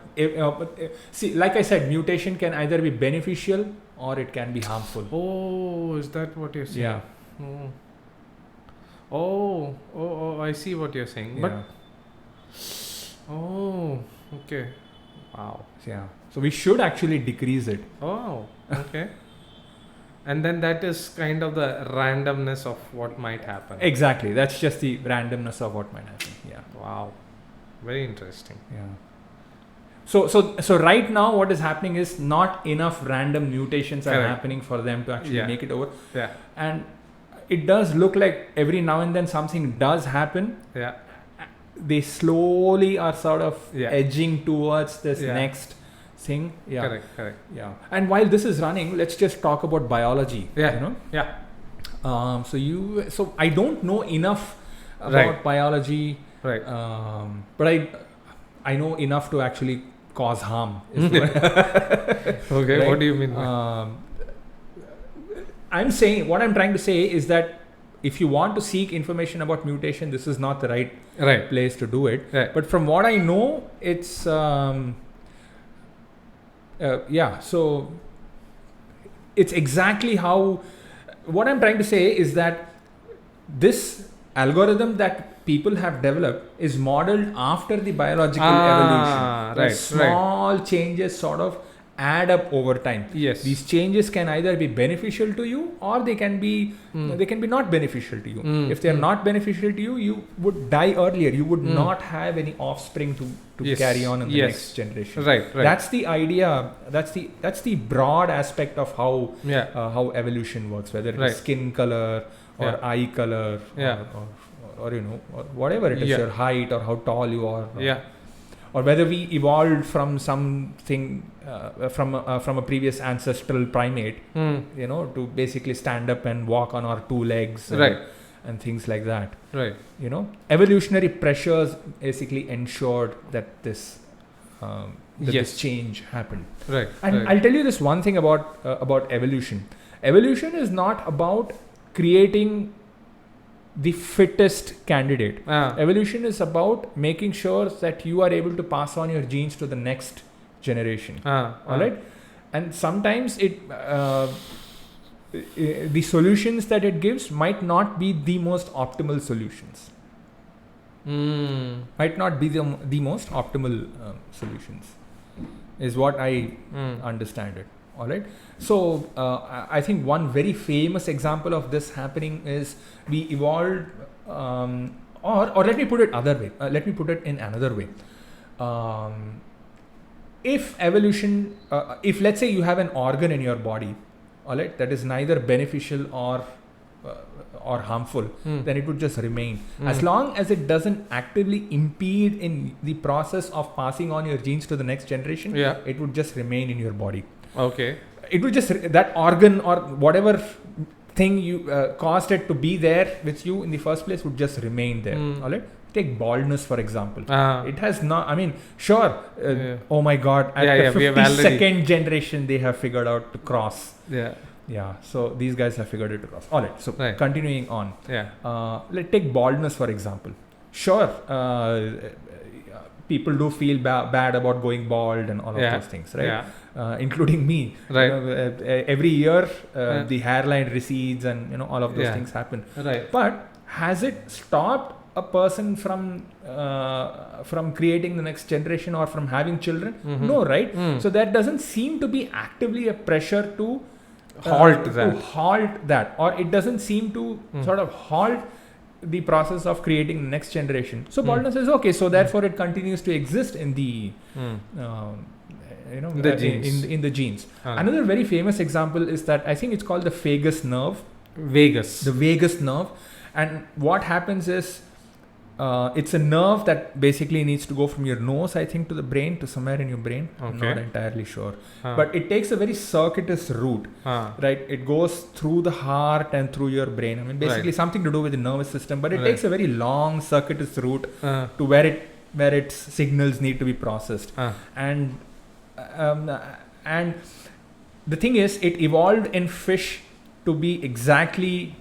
see, like I said, mutation can either be beneficial or it can be harmful. Oh, is that what you're saying? Yeah. Oh, I see what you're saying. Yeah. But okay. Wow. Yeah. So we should actually decrease it. Oh, okay. And then that is kind of the randomness of what might happen. Exactly. That's just the randomness of what might happen. Yeah. Wow. Very interesting. Yeah. So right now what is happening is not enough random mutations are happening for them to actually make it over. Yeah. And it does look like every now and then something does happen. Yeah. They slowly are sort of edging towards this next thing. Yeah. Correct. Yeah. And while this is running, let's just talk about biology. Yeah. You know? Yeah. So I don't know enough about biology. Right. But I know enough to actually cause harm. Okay. Right? What do you mean? What I'm trying to say is that if you want to seek information about mutation, this is not the right place to do it. Right. But from what I know, it's so it's exactly how. What I'm trying to say is that this algorithm that people have developed is modeled after the biological evolution. Right. Small changes sort of add up over time. Yes. These changes can either be beneficial to you or they can be not beneficial to you. If they are not beneficial to you, you would die earlier. You would not have any offspring to carry on in the next generation. Right. That's the idea. That's the broad aspect of how evolution works. Whether it is skin color or eye color or or whatever it is, your height or how tall you are. Or whether we evolved from something from a previous ancestral primate, to basically stand up and walk on our two legs, and things like that. Right. Evolutionary pressures basically ensured that this this change happened. Right. And I'll tell you this one thing about evolution. Evolution is not about creating the fittest candidate. Evolution is about making sure that you are able to pass on your genes to the next generation. All right, and sometimes the solutions that it gives might not be the most optimal solutions. Might not be the most optimal solutions, is what I understand it. All right. So I think one very famous example of this happening is we evolved, or let me put it other way. Let me put it in another way. If evolution, if let's say you have an organ in your body, all right, that is neither beneficial or harmful, then it would just remain. As long as it doesn't actively impede in the process of passing on your genes to the next generation, it would just remain in your body. Okay. It would just, that organ or whatever thing you caused it to be there with you in the first place would just remain there. All right. Take baldness for example. It has not. I mean, sure. Oh my God! At the 52nd generation, they have figured out to cross. Yeah. So these guys have figured it to cross. All right. So continuing on. Let's take baldness for example. Sure. people do feel bad about going bald and all of those things, right? Including me. Right. Every year, the hairline recedes and all of those things happen. Right. But has it stopped a person from creating the next generation or from having children? No, right? So there doesn't seem to be actively a pressure to halt that, or it doesn't seem to sort of halt the process of creating the next generation. So baldness is okay. So therefore, it continues to exist in the the genes. In the genes. Another very famous example is that I think it's called the vagus nerve. The vagus nerve, and what happens is it's a nerve that basically needs to go from your nose, I think, to the brain, to somewhere in your brain. Okay. I'm not entirely sure, but it takes a very circuitous route, right? It goes through the heart and through your brain. I mean, basically something to do with the nervous system, but it takes a very long circuitous route to where its signals need to be processed. And the thing is, it evolved in fish to be exactly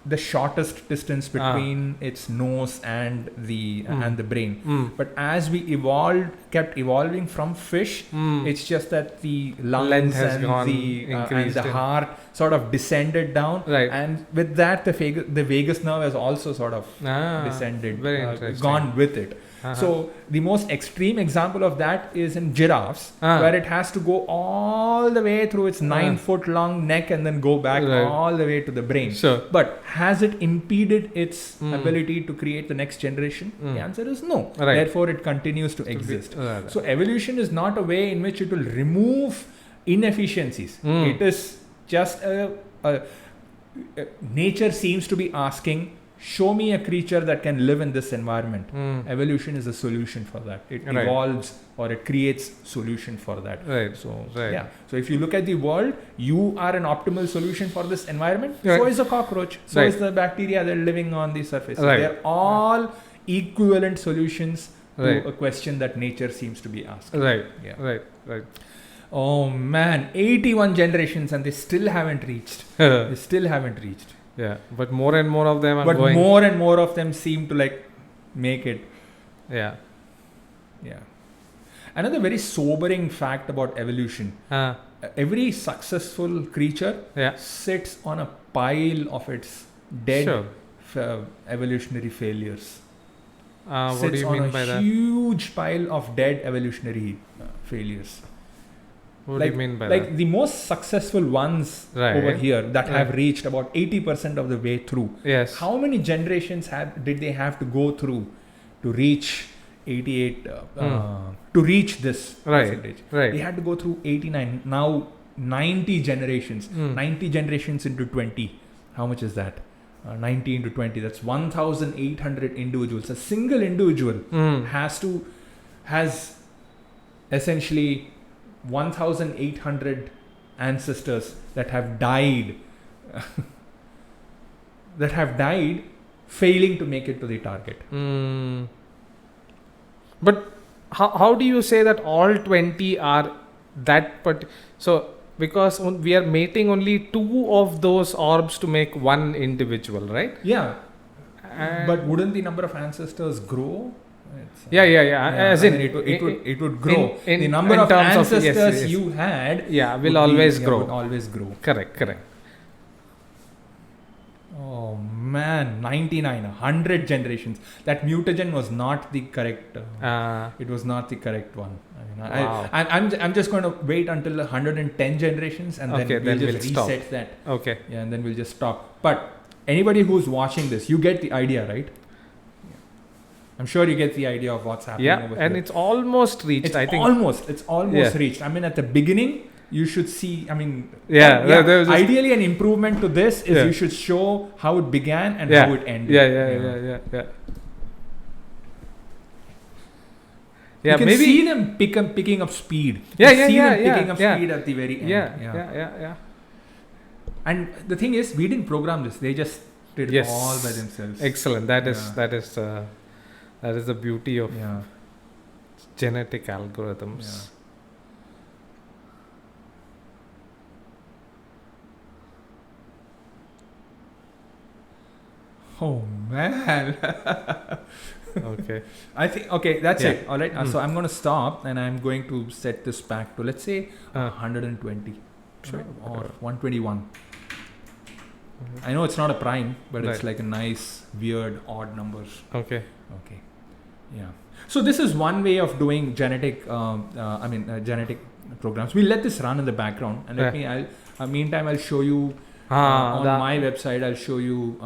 the shortest distance between its nose and the brain. But as we kept evolving from fish, it's just that the lungs and the heart sort of descended down, and with that the vagus nerve has also sort of descended, gone with it. So the most extreme example of that is in giraffes, where it has to go all the way through its 9-foot long neck and then go back all the way to the brain. Sure. But has it impeded its ability to create the next generation? The answer is no. Therefore, it continues to exist. So evolution is not a way in which it will remove inefficiencies. It is just nature seems to be asking, show me a creature that can live in this environment. Evolution is a solution for that. It evolves or it creates solution for that. So if you look at the world, you are an optimal solution for this environment. So is a cockroach. So is the bacteria that are living on the surface. They're all equivalent solutions to a question that nature seems to be asking. Right. Oh man, 81 generations and they still haven't reached. Yeah, but more and more of them are going. But more and more of them seem to make it. Yeah. Another very sobering fact about evolution. Every successful creature sits on a pile of its dead evolutionary failures. What do you mean by that? Huge pile of dead evolutionary failures. What do you mean by that? The most successful ones over here that have reached about 80% of the way through. Yes. How many generations did they have to go through to reach 88? To reach this percentage? They had to go through 89. Now 90 generations. 90 generations into 20. How much is that? 90 into 20. That's 1,800 individuals. A single individual has essentially 1,800 ancestors that have died failing to make it to the target. But how do you say that all 20 are that so because we are mating only 2 of those orbs to make one individual, right? Yeah. But wouldn't the number of ancestors grow? As in, it would grow. The number of ancestors you had will always grow. Would always grow. Correct. Oh man, 99, 100 generations. That mutagen was not the correct. It was not the correct one. I'm just going to wait until 110 generations and then we'll just reset stop. that. Okay. Yeah, and then we'll just stop. But anybody who's watching this, you get the idea, right? I'm sure you get the idea of what's happening over here. And it's almost reached, I think. It's almost reached. I mean, at the beginning, you should see, ideally an improvement to this is you should show how it began and how it ended. You can see them picking up speed. Picking up speed at the very end. And the thing is, we didn't program this. They just did it all by themselves. Excellent. That is the beauty of genetic algorithms. Oh man. Okay. I think that's it. All right. So I'm going to stop and I'm going to set this back to, let's say, 120 or 121. I know it's not a prime, but it's like a nice, weird, odd numbers. Okay. Yeah. So this is one way of doing genetic. Genetic programs. We'll let this run in the background, and meantime, I'll show you on my website. I'll show you.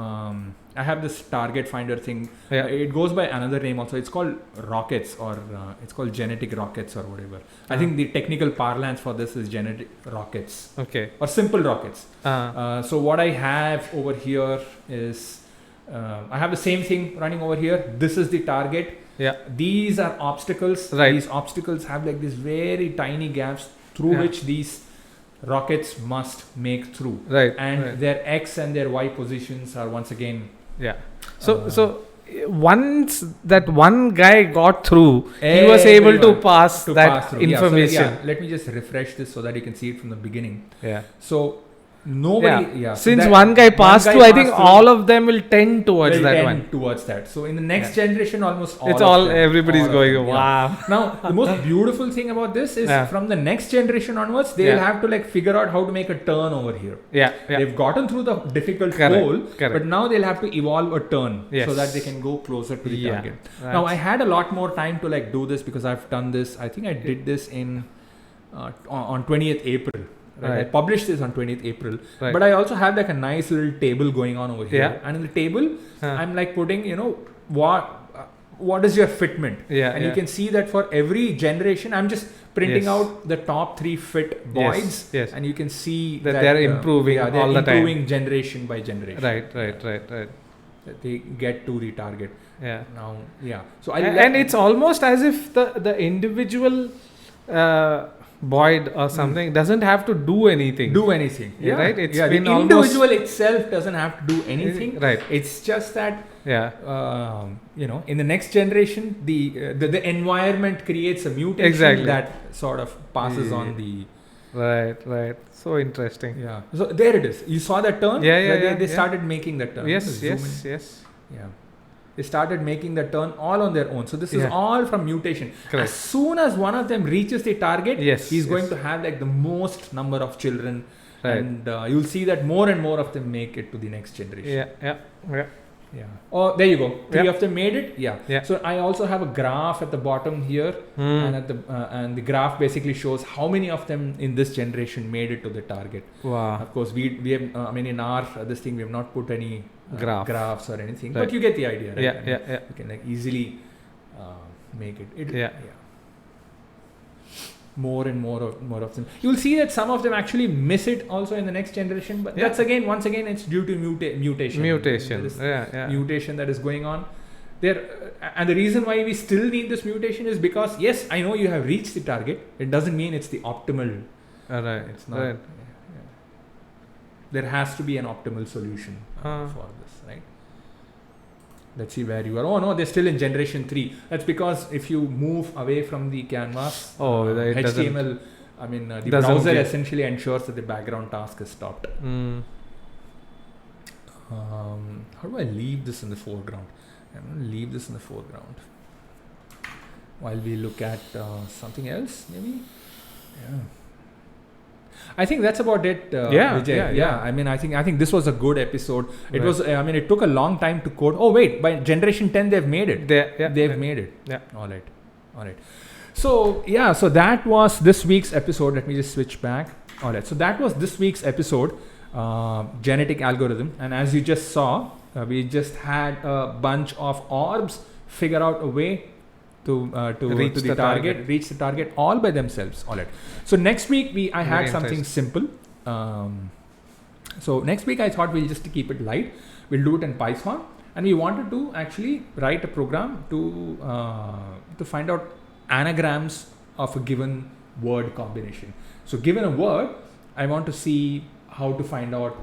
I have this target finder thing. Yeah. It goes by another name also. It's called rockets, or it's called genetic rockets or whatever. I think the technical parlance for this is genetic rockets. Okay. Or simple rockets. So what I have over here is I have the same thing running over here. This is the target. Yeah. These are obstacles. Right. These obstacles have like these very tiny gaps through which these rockets must make through. Right. And their X and their Y positions are once again. Yeah. So once that one guy got through, he was able to pass that information. Yeah, so let me just refresh this so that you can see it from the beginning. Yeah. So nobody. Since one guy passed through, I think all of them will tend towards that one. Towards that. So in the next generation, almost all. It's all everybody's going. Wow. Now the most beautiful thing about this is from the next generation onwards, they'll have to like figure out how to make a turn over here. Yeah. They've gotten through the difficult hole, but now they'll have to evolve a turn so that they can go closer to the target. Now I had a lot more time to like do this because I've done this. I think I did this in on 20th April. Right. I published this on 20th April, but I also have like a nice little table going on over here. And in the table, I'm like putting, what is your fitment? And you can see that for every generation, I'm just printing out the top 3 fit boys. Yes. And you can see that they're improving all the time. They're improving generation by generation. Right. That they get to the target. Yeah. Now, So and it's almost as if the individual Boyd or something doesn't have to do anything. Right? It's been the individual itself doesn't have to do anything. Right. It's just that in the next generation, the environment creates a mutation that sort of passes on the. Right. So interesting. Yeah. So there it is. You saw that turn. They started making that turn. Yes. Yeah. They started making the turn all on their own. So this is all from mutation. Correct. As soon as one of them reaches the target, he's going to have like the most number of children. Right. And you'll see that more and more of them make it to the next generation. Yeah. Oh, there you go. 3 of them made it. Yeah. So I also have a graph at the bottom here, and at the and the graph basically shows how many of them in this generation made it to the target. Wow. Of course, we have. In our this thing we have not put any graphs or anything, right. but you get the idea, right? Yeah. You can like easily make it. Yeah. More and more of them. You'll see that some of them actually miss it also in the next generation, but that's once again it's due to mutation. Mutation that is going on there, and the reason why we still need this mutation is because yes, I know you have reached the target. It doesn't mean it's the optimal. Right. It's not. Right. There has to be an optimal solution for this, right? Let's see where you are. Oh no, they're still in generation 3. That's because if you move away from the canvas, HTML, the browser essentially ensures that the background task is stopped. How do I leave this in the foreground? I'm going to leave this in the foreground while we look at something else, maybe. I think that's about it. Vijay. I think this was a good episode. It was. It took a long time to code. Oh wait, by generation 10 they've made it. They've made it. Yeah. All right. So that was this week's episode. Let me just switch back. All right. So that was this week's episode, genetic algorithm. And as you just saw, we just had a bunch of orbs figure out a way to reach the target all by themselves. All right. So next week I had something simple. So next week I thought we'll just keep it light. We'll do it in Python, and we wanted to actually write a program to find out anagrams of a given word combination. So given a word, I want to see how to find out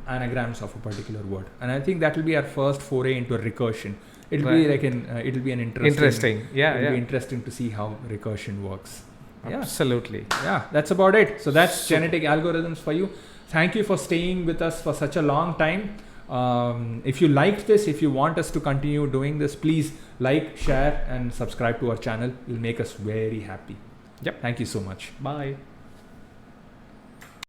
anagrams of a particular word, and I think that will be our first foray into recursion. It'll be like it'll be an interesting. Be interesting to see how recursion works. Absolutely. Yeah, that's about it. So that's genetic algorithms for you. Thank you for staying with us for such a long time. If you liked this, if you want us to continue doing this, please like, share and subscribe to our channel. It will make us very happy. Yep. Thank you so much. Bye.